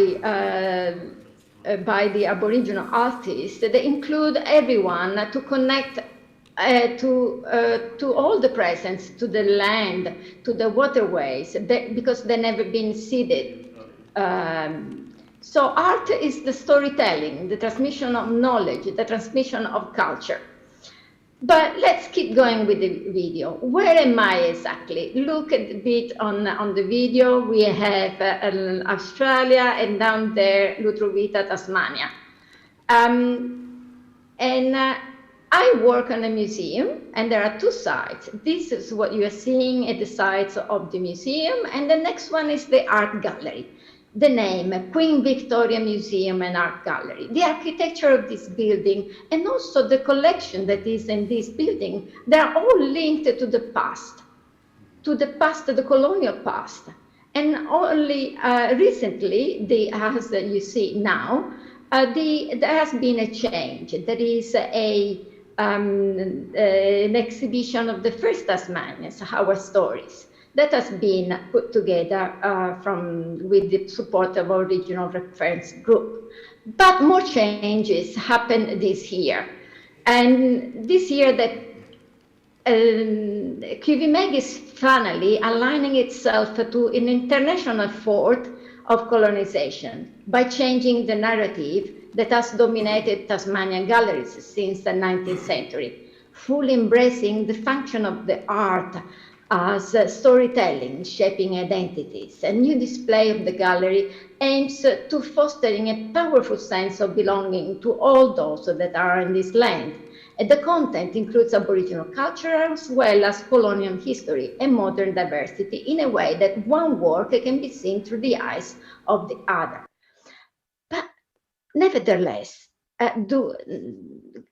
the Aboriginal artists. They include everyone to connect to all the presence, to the land, to the waterways, because they've never been seeded. So art is the storytelling, the transmission of knowledge, the transmission of culture. But let's keep going with the video. Where am I exactly? Look a bit on the video. We have Australia, and down there, Lutruwita, Tasmania. I work on a museum, and there are two sides. This is what you are seeing at the sides of the museum, and the next one is the art gallery. The name, Queen Victoria Museum and Art Gallery. The architecture of this building and also the collection that is in this building, they're all linked to the past, the colonial past. And only recently, as you see now, there has been a change. There is an exhibition of the first Tasmanians, our stories, that has been put together with the support of our regional reference group. But more changes happened this year. And this year that QVMEG is finally aligning itself to an international effort of colonization by changing the narrative that has dominated Tasmanian galleries since the 19th century, fully embracing the function of the art as storytelling, shaping identities. A new display of the gallery aims to fostering a powerful sense of belonging to all those that are in this land. And the content includes Aboriginal culture as well as colonial history and modern diversity in a way that one work can be seen through the eyes of the other. But nevertheless,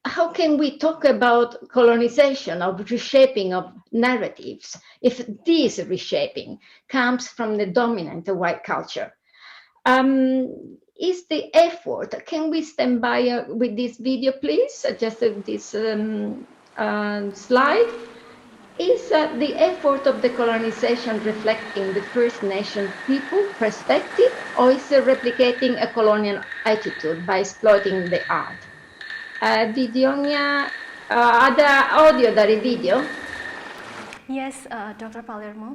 how can we talk about colonization, of reshaping of narratives, if this reshaping comes from the dominant white culture? Is the effort, can we stand by with this video, please? Just this slide. Is the effort of the colonization reflecting the First Nation people perspective, or is it replicating a colonial attitude by exploiting the art? Videonya, ada audio dari video? Yes, Dr. Palermo.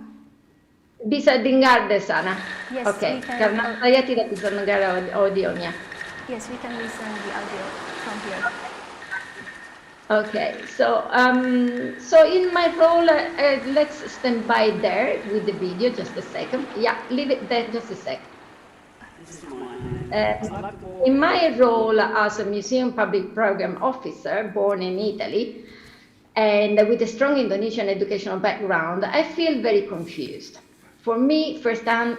Bisa dengar di sana? Yes, Oke, we can, karena saya tidak bisa mendengar audionya. Yes, we can listen the audio from here. Okay, so in my role, let's stand by there with the video, just a second. Yeah, leave it there just a second. In my role as a museum public program officer, born in Italy, and with a strong Indonesian educational background, I feel very confused. For me, first-hand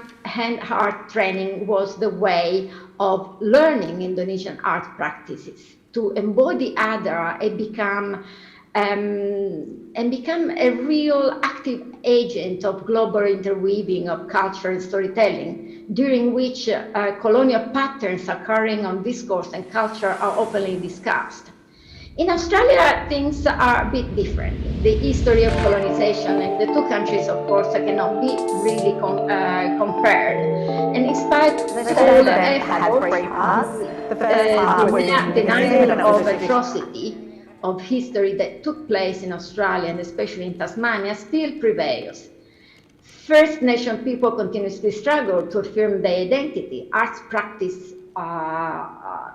art training was the way of learning Indonesian art practices, to embody other and become a real active agent of global interweaving of culture and storytelling, during which colonial patterns occurring on discourse and culture are openly discussed. In Australia, things are a bit different. The history of colonization in the two countries, of course, cannot be really compared. And in spite of all the efforts, the denial of atrocity of history that took place in Australia and especially in Tasmania still prevails. First Nation people continuously struggle to affirm their identity. Arts practice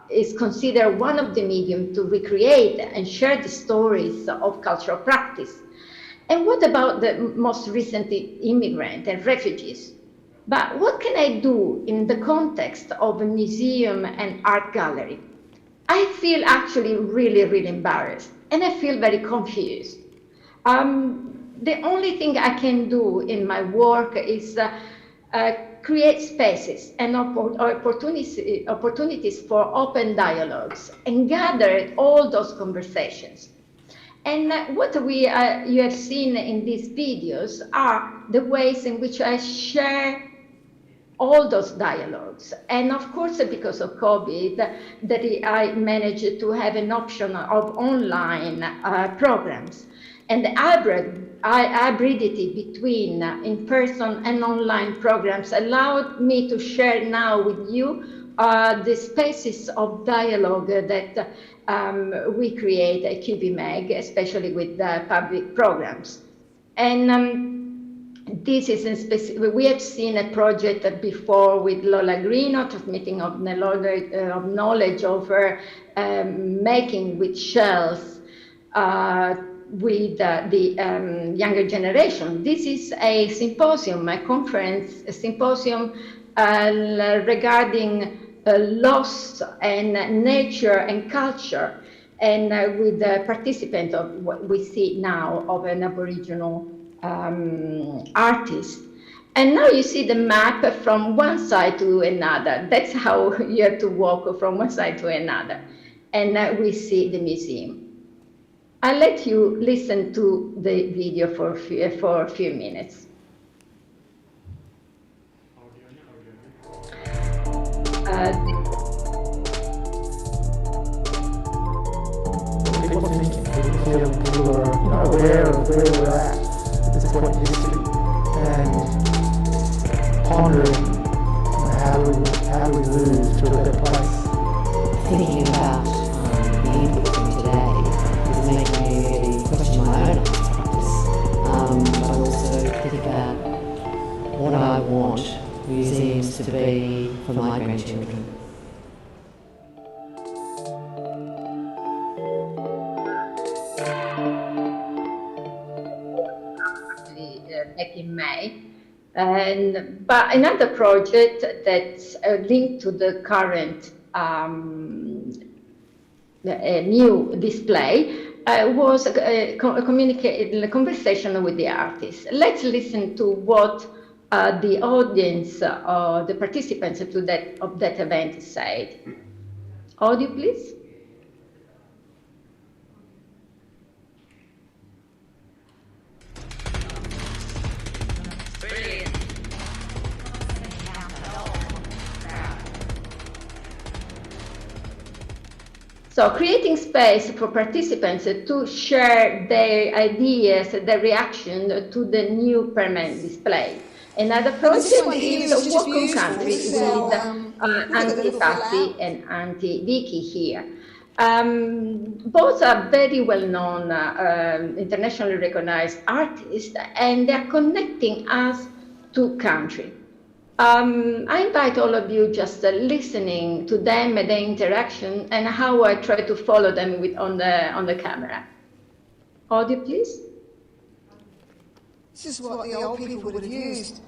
is considered one of the medium to recreate and share the stories of cultural practice. And what about the most recent immigrants and refugees? But what can I do in the context of a museum and art gallery? I feel actually really, really embarrassed, and I feel very confused. The only thing I can do in my work is create spaces and opportunities for open dialogues and gather all those conversations. And what you have seen in these videos are the ways in which I share all those dialogues. And of course, because of COVID, that I managed to have an option of online programs. And the hybridity between in-person and online programs allowed me to share now with you the spaces of dialogue that we create at QBMEG, especially with public programs. And this is in specific. We have seen a project before with Lola Grino, transmitting of knowledge over making with shells with the younger generation. This is a symposium, a conference, a symposium regarding loss and nature and culture, and with the participants of what we see now of an Aboriginal artist. And now you see the map from one side to another. That's how you have to walk from one side to another. And we see the museum. I'll let you listen to the video for a few minutes. People are aware of where we're at this point in history and pondering how we move to a better place. Thinking about the input from today is making me really question my own arts practice, but also think about what I want museums to be for my grandchildren. Back in May. But another project that's linked to the current new display was a conversation with the artist. Let's listen to what the audience, the participants of that event said. Audio, please. So creating space for participants to share their ideas, their reaction to the new permanent display. Another project is Walk on Country with Auntie Patty and Auntie Vicky here. Both are very well-known, internationally recognized artists, and they're connecting us to country. I invite all of you just listening to them and their interaction and how I try to follow them on the camera. Audio, please. This is what the old people would have used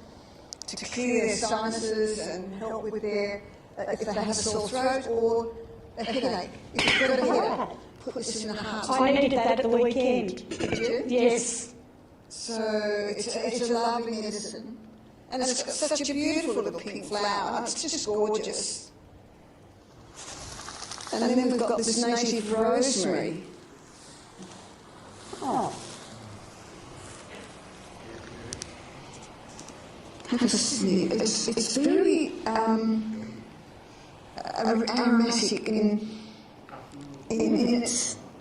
to clear their sinuses and help with their, if they have a sore throat or a headache. If you've got a headache, put this in the heart. I needed that at the weekend. Did you? Yes. So it's a lovely medicine. And it's got such a beautiful little pink flower. It's just gorgeous. And then we've got this native rosemary. Oh. Have a sniff. It's very aromatic in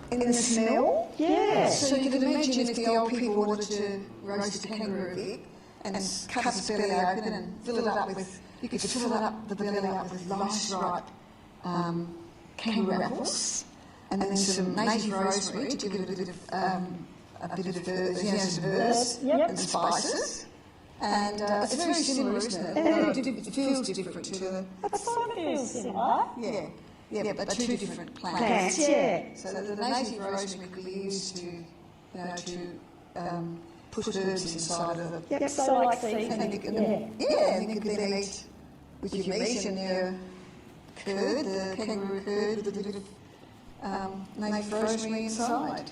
the smell. Yeah. So you could imagine if the old people wanted to roast a kangaroo egg and cut its belly open and fill it up with, you could fill it up the belly up with nice ripe kangaroo apples, and then some native rosemary to give it a bit of herbs and spices. And it's very similar, isn't it? It feels different to the... It sort of feels similar. Yeah, but two different plants. Plants, yeah. So the native rosemary could be used to put herbs inside of it. Yep, so like seafood. And you could then eat with your meat and your curd, the kangaroo curd, with a bit of native rosemary inside.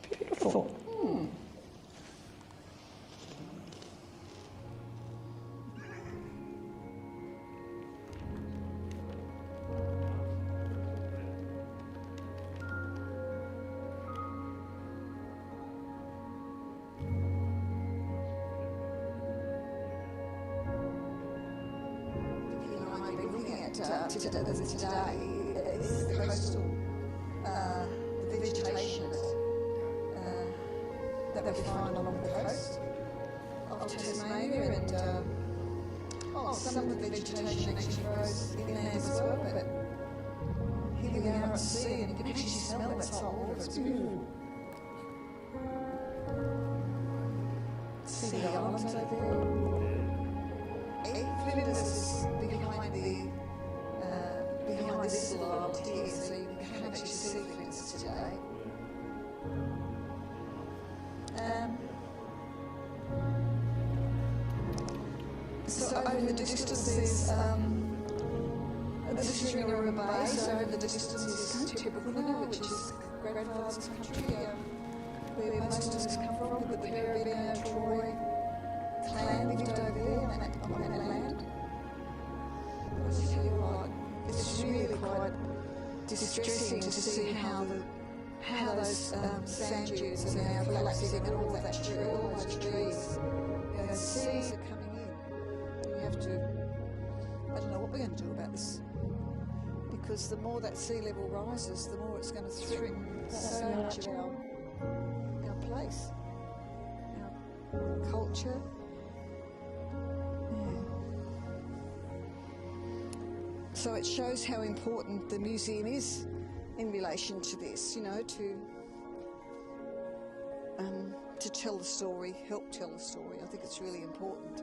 Beautiful. today is the coastal, the vegetation that we find along the coast of Tasmania, and some of the vegetation actually grows inland as well, but here we are at sea and you can actually smell that salt water. It's beautiful. See the islands over there. Flinders is behind this little island here, so you can't actually see Flinders today. So over the distance is the Stringeroo Bay, so over the distance is Bali-Bhuwana, which is grandfather's country, where most of us come from, with the Bali-Bhuwana Troy clan lived over there on that land. I tell you what, it's really quite distressing to see how those sand dunes are now collapsing and all those trees. The seas are coming in. We have to, I don't know what we're going to do about this, because the more that sea level rises, the more it's going to threaten so much of our place, our culture. So it shows how important the museum is in relation to this, you know, to tell the story, help tell the story. I think it's really important.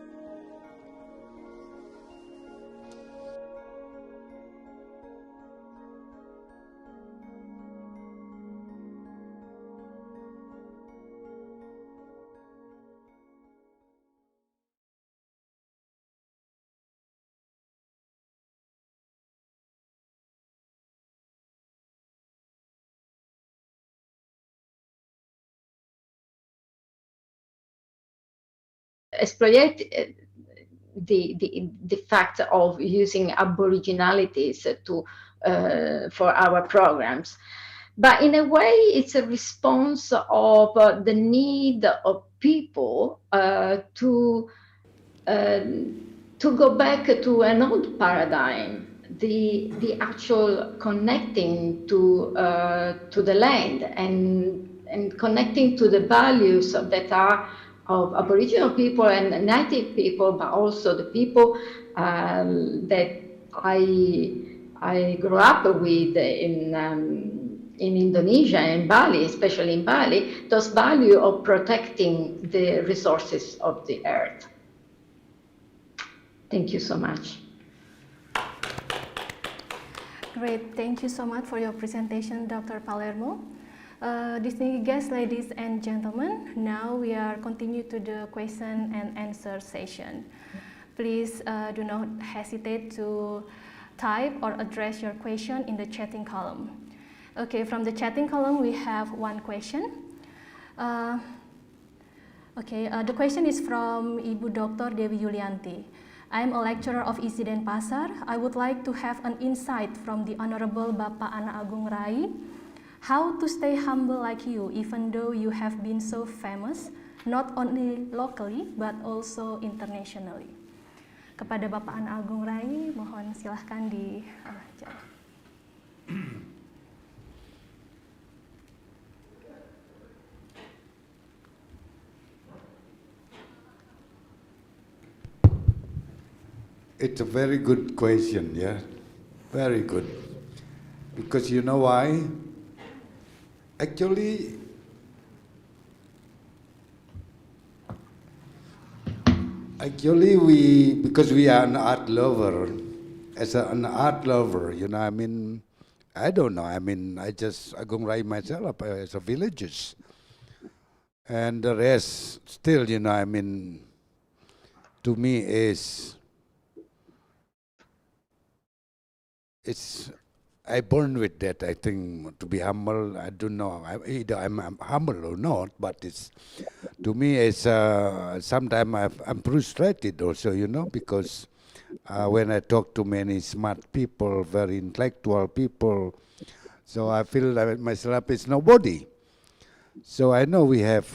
Exploit the fact of using aboriginalities for our programs, but in a way it's a response of the need of people to go back to an old paradigm, the actual connecting to the land and connecting to the values that are of Aboriginal people and Native people, but also the people that I grew up with in Indonesia and Bali, especially in Bali, those value of protecting the resources of the earth. Thank you so much. Great, thank you so much for your presentation, Dr. Palermo. Distinguished guests, ladies and gentlemen, now we are continue to the question and answer session. Please do not hesitate to type or address your question in the chatting column. Okay, from the chatting column we have one question. The question is from Ibu Dr. Dewi Yulianti. I am a lecturer of ISI Denpasar. I would like to have an insight from the Honorable Bapak Ana Agung Rai. How to stay humble like you, even though you have been so famous, not only locally, but also internationally. Kepada Bapak Ana Agung Rai, mohon silahkan dijawab. It's a very good question, yeah, very good. Because you know why? Actually, because we are an art lover, as an art lover, you know, I mean, I don't know, I mean, I just Agung Rai myself as a villages. And the rest, still, you know, I mean, to me I born with that. I think to be humble, I don't know. Either I'm humble or not, but it's to me it's sometimes I'm frustrated also, you know, because when I talk to many smart people, very intellectual people, so I feel like myself is nobody. So I know we have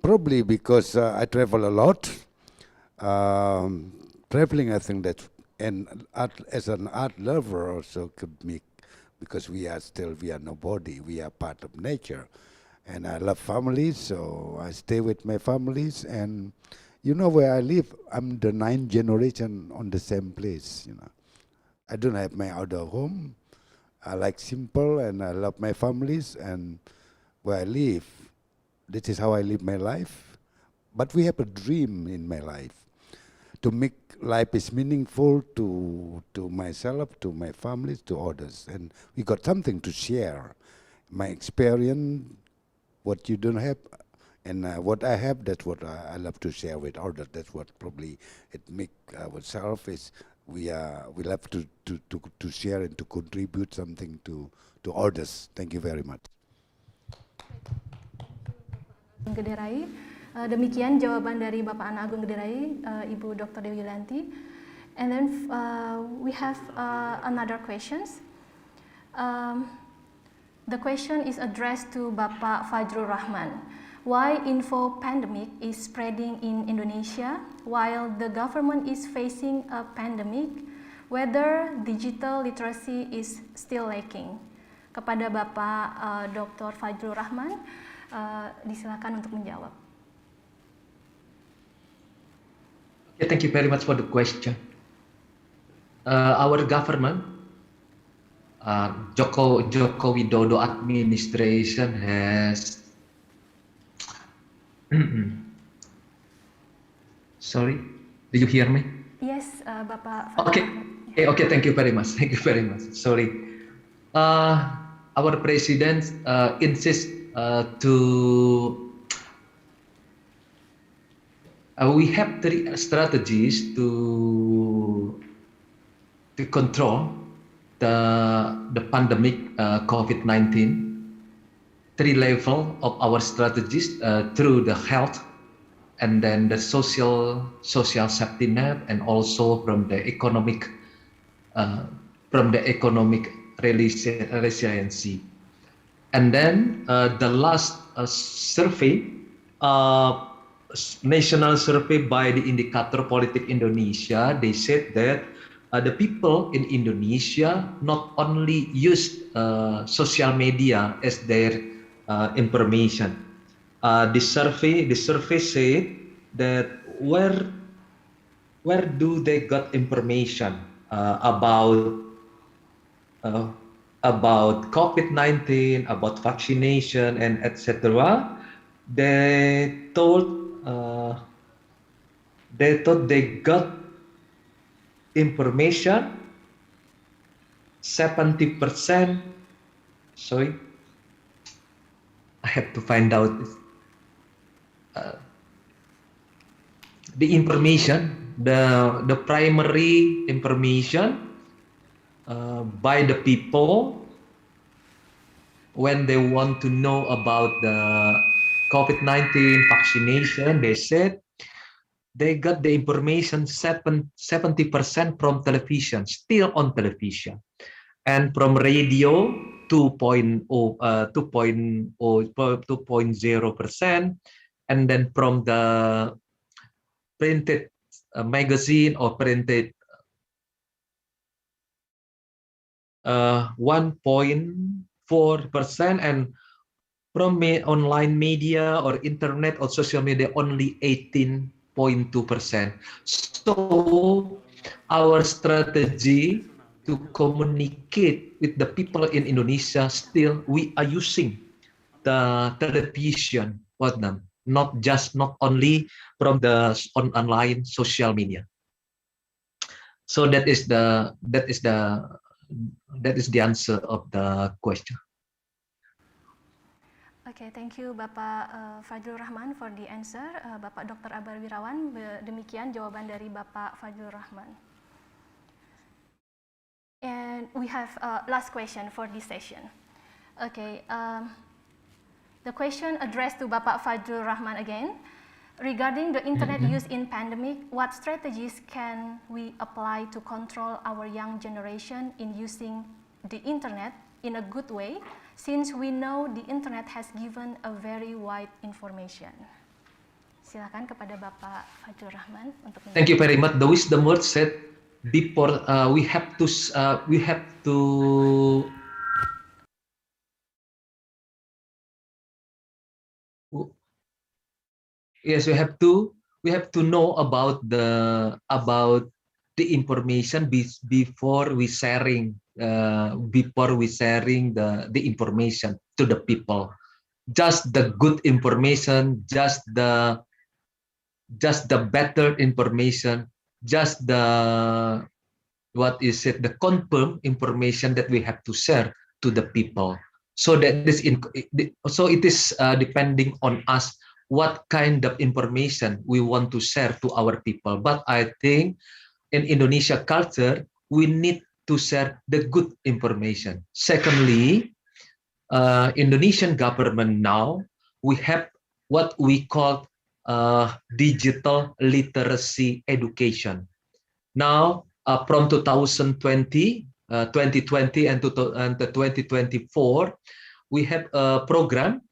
probably because I travel a lot. Traveling, I think that's and art, as an art lover also could make, because we are nobody, we are part of nature. And I love families, so I stay with my families. And you know where I live, I'm the 9th generation on the same place, you know. I don't have my other home. I like simple and I love my families, and where I live, this is how I live my life. But we have a dream in my life to make life is meaningful to myself, to my families, to others. And we got something to share. My experience, what you don't have, and what I have, that's what I love to share with others. That's what probably it make ourselves is we love to share and to contribute something to others. Thank you very much. Gederai. Demikian jawaban dari Bapak Anak Agung Gederai, Ibu Dr. Dewi Yulianti. And then we have another questions. The question is addressed to Bapak Fajrul Rahman. Why info pandemic is spreading in Indonesia while the government is facing a pandemic? Whether digital literacy is still lacking? Kepada Bapak Dr. Fajrul Rahman, disilakan untuk menjawab. Okay, thank you very much for the question. Our government, Joko Widodo administration has sorry, did you hear me? Yes, Bapak. Okay, thank you very much. Thank you very much. Sorry. Our president insists we have 3 strategies to control the pandemic COVID-19. 3 levels of our strategies through the health, and then the social safety net, and also from the economic resiliency. And then the last survey, national survey by the Indicator Politik Indonesia, they said that the people in Indonesia not only use social media as their information. The survey said that where do they got information about COVID-19, about vaccination, and etc. They thought they got information 70%. Sorry, I have to find out the information, the primary information by the people when they want to know about the COVID-19 vaccination. They said they got the information 70% from television, still on television, and from radio 2.0%, and then from the printed magazine or printed 1.4%, and from online media or internet or social media only 18.2%. So our strategy to communicate with the people in Indonesia, still we are using the television, not only from the online social media. So that is the answer of the question. Okay, thank you Bapak Fajrul Rahman for the answer. Bapak Dr. Abar Wirawan, demikian jawaban dari Bapak Fajrul Rahman. And we have last question for this session. Okay, the question addressed to Bapak Fajrul Rahman again. Regarding the internet use in pandemic, what strategies can we apply to control our young generation in using the internet in a good way, since we know the internet has given a very wide information? Silakan kepada Bapak Fajrul Rahman untuk Thank you very much. The wisdom word said, before we have to yes, we have to know about the information before we sharing the information to the people. Just the good information, just the better information, just the the confirmed information that we have to share to the people. So that this so it is depending on us what kind of information we want to share to our people. But I think in Indonesia culture, we need to share the good information. Secondly, Indonesian government now, we have what we call digital literacy education. Now, from 2020, 2020 and 2024, we have a program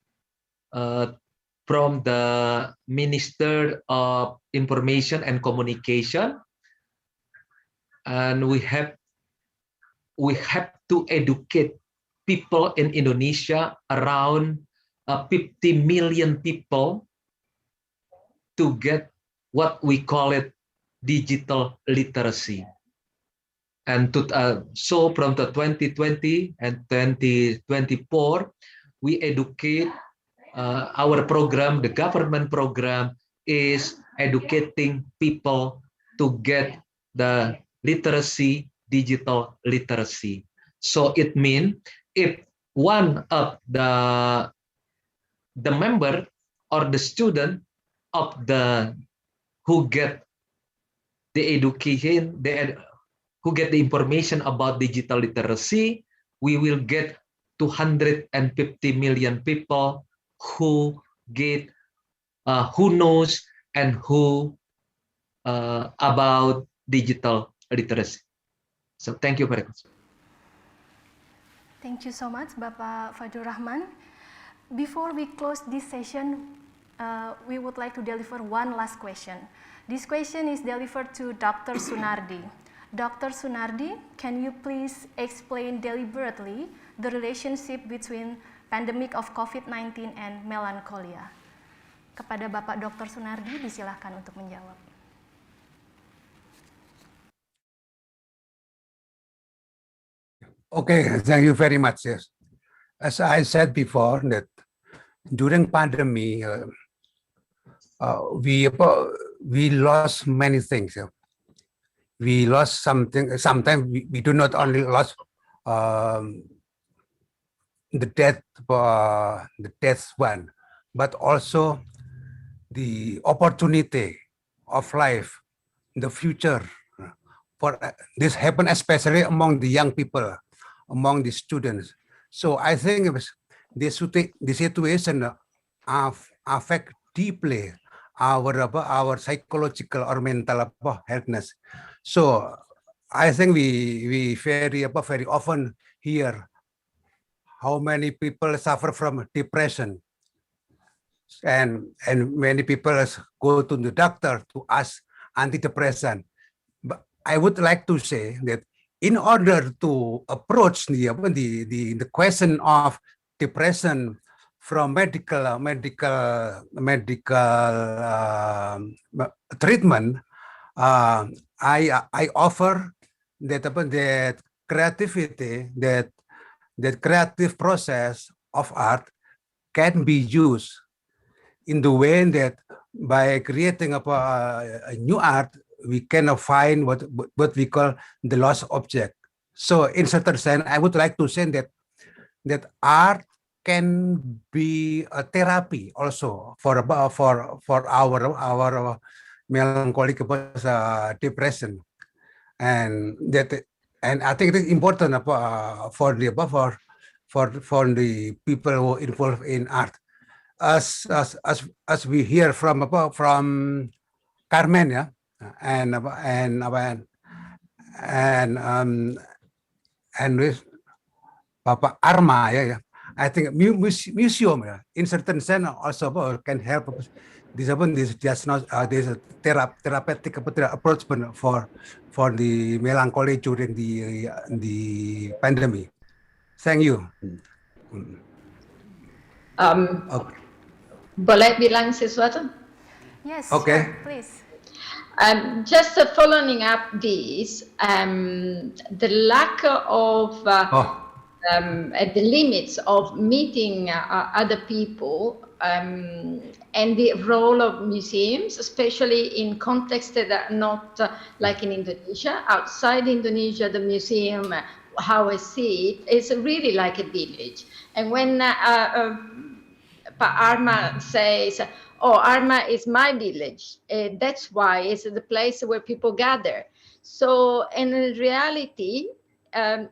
from the Minister of Information and Communication, and we have to educate people in Indonesia, around 50 million people, to get what we call it digital literacy. And so from the 2020 and 2024, we educate our program, the government program is educating people to get the literacy, digital literacy. So it means if one of the member or the student of who get the education, who get the information about digital literacy, we will get 250 million people who get who knows and who about digital literacy. So thank you very much. Thank you so much, Bapak Fajrul Rahman. Before we close this session, we would like to deliver one last question. This question is delivered to Dr. Sunardi. Dr. Sunardi, can you please explain deliberately the relationship between pandemic of COVID-19 and melancholia? Kepada Bapak Dr. Sunardi, disilahkan untuk menjawab. Okay, thank you very much. Yes, as I said before, that during pandemic, we lost many things. We lost something. Sometimes we do not only lost the death one, but also the opportunity of life, the future. For this happened especially among the young people, among the students. So I think the situation affect deeply our psychological or mental healthness. So I think we very often hear how many people suffer from depression, and many people go to the doctor to ask antidepressant. But I would like to say that in order to approach the question of depression from medical treatment, I offer that creativity, that creative process of art can be used in the way that by creating a new art, we can find what we call the lost object. So in certain sense, I would like to say that art can be a therapy also for our melancholic depression, and I think it is important for the people who involved in art, as we hear from Carmen, yeah, and with Papa Arma, yeah. I think museum, in certain sense, also can help this just not there's a therapeutic approach for the melancholy during the pandemic. Thank you. Okay. Boleh bilang sesuatu? Yes, Okay. sure, please. Just following up this, the lack of the limits of meeting other people and the role of museums, especially in contexts that are not like in Indonesia. Outside Indonesia, the museum, how I see it, is really like a village. And when Arma says, "Oh, Arma is my village," that's why it's the place where people gather. So in reality,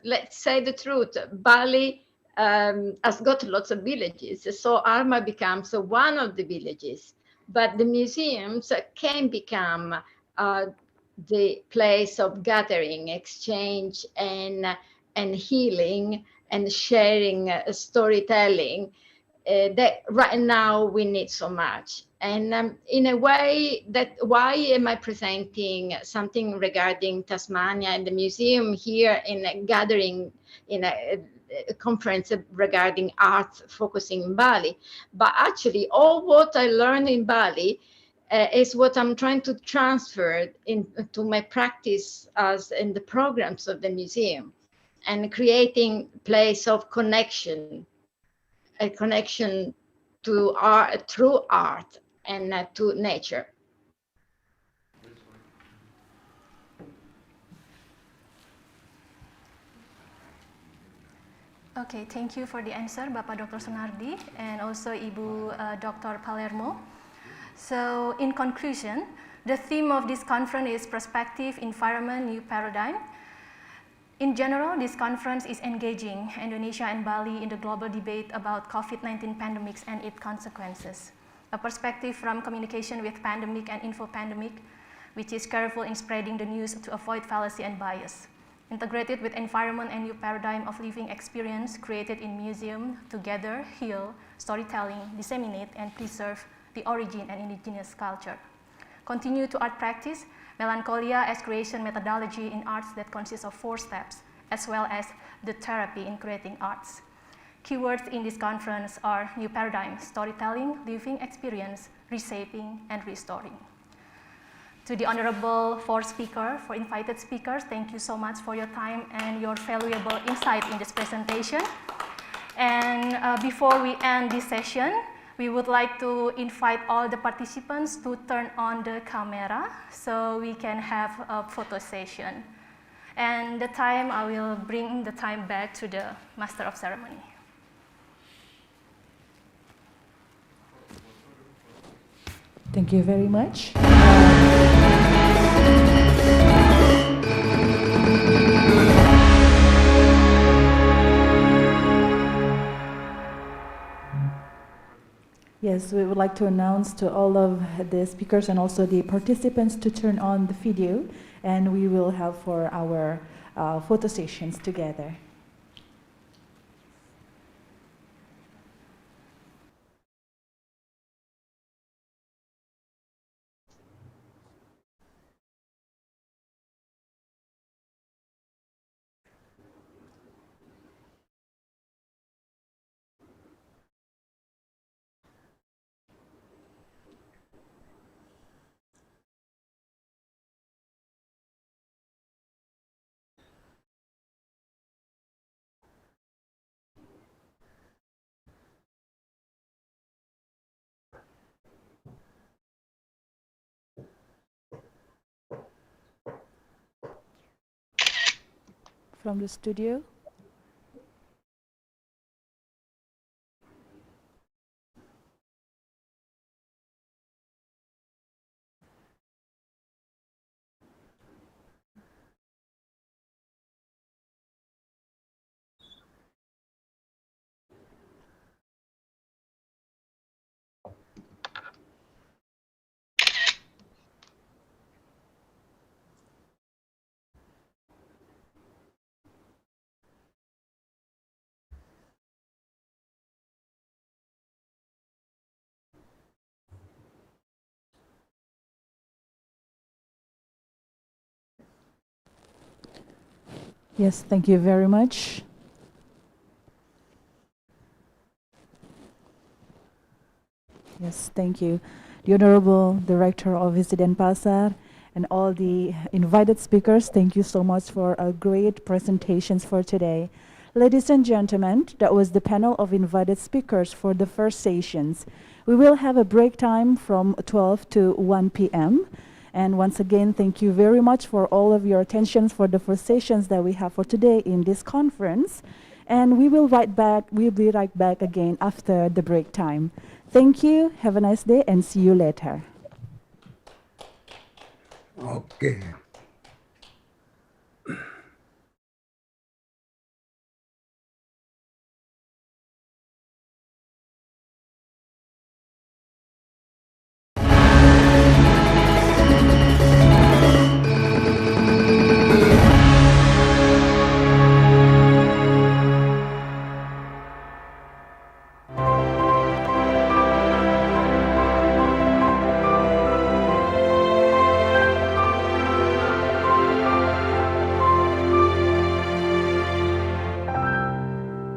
let's say the truth, Bali has got lots of villages. So Arma becomes one of the villages, but the museums can become the place of gathering, exchange, and healing and sharing, storytelling. That right now we need so much. And in a way, that why am I presenting something regarding Tasmania and the museum here in a gathering, in a conference regarding art focusing in Bali? But actually, all what I learned in Bali is what I'm trying to transfer into my practice as in the programs of the museum, and creating place of connection, a connection to art, through art, and to nature. Okay, thank you for the answer, Bapak Dr. Sunardi, and also Ibu Dr. Palermo. So, in conclusion, the theme of this conference is Perspective, Environment, New Paradigm. In general, this conference is engaging Indonesia and Bali in the global debate about COVID-19 pandemics and its consequences. A perspective from communication with pandemic and info-pandemic, which is careful in spreading the news to avoid fallacy and bias. Integrated with environment and new paradigm of living experience created in museum to gather, heal, storytelling, disseminate, and preserve the origin and indigenous culture. Continue to art practice, melancholia as creation methodology in arts that consists of 4 steps, as well as the therapy in creating arts. Keywords in this conference are new paradigm, storytelling, living experience, reshaping, and restoring. To the honorable 4 invited speakers, thank you so much for your time and your valuable insight in this presentation. And before we end this session, we would like to invite all the participants to turn on the camera so we can have a photo session. And the time, I will bring the time back to the Master of Ceremony. Thank you very much. Yes, we would like to announce to all of the speakers and also the participants to turn on the video, and we will have for our photo sessions together. From the studio. Yes, thank you very much. Yes, thank you. The Honorable Director of Visi Denpasar and all the invited speakers, thank you so much for a great presentations for today. Ladies and gentlemen, that was the panel of invited speakers for the first sessions. We will have a break time from 12 to 1 p.m. And once again, thank you very much for all of your attention for the first sessions that we have for today in this conference. And we'll be right back again after the break time. Thank you, have a nice day, and see you later. Okay.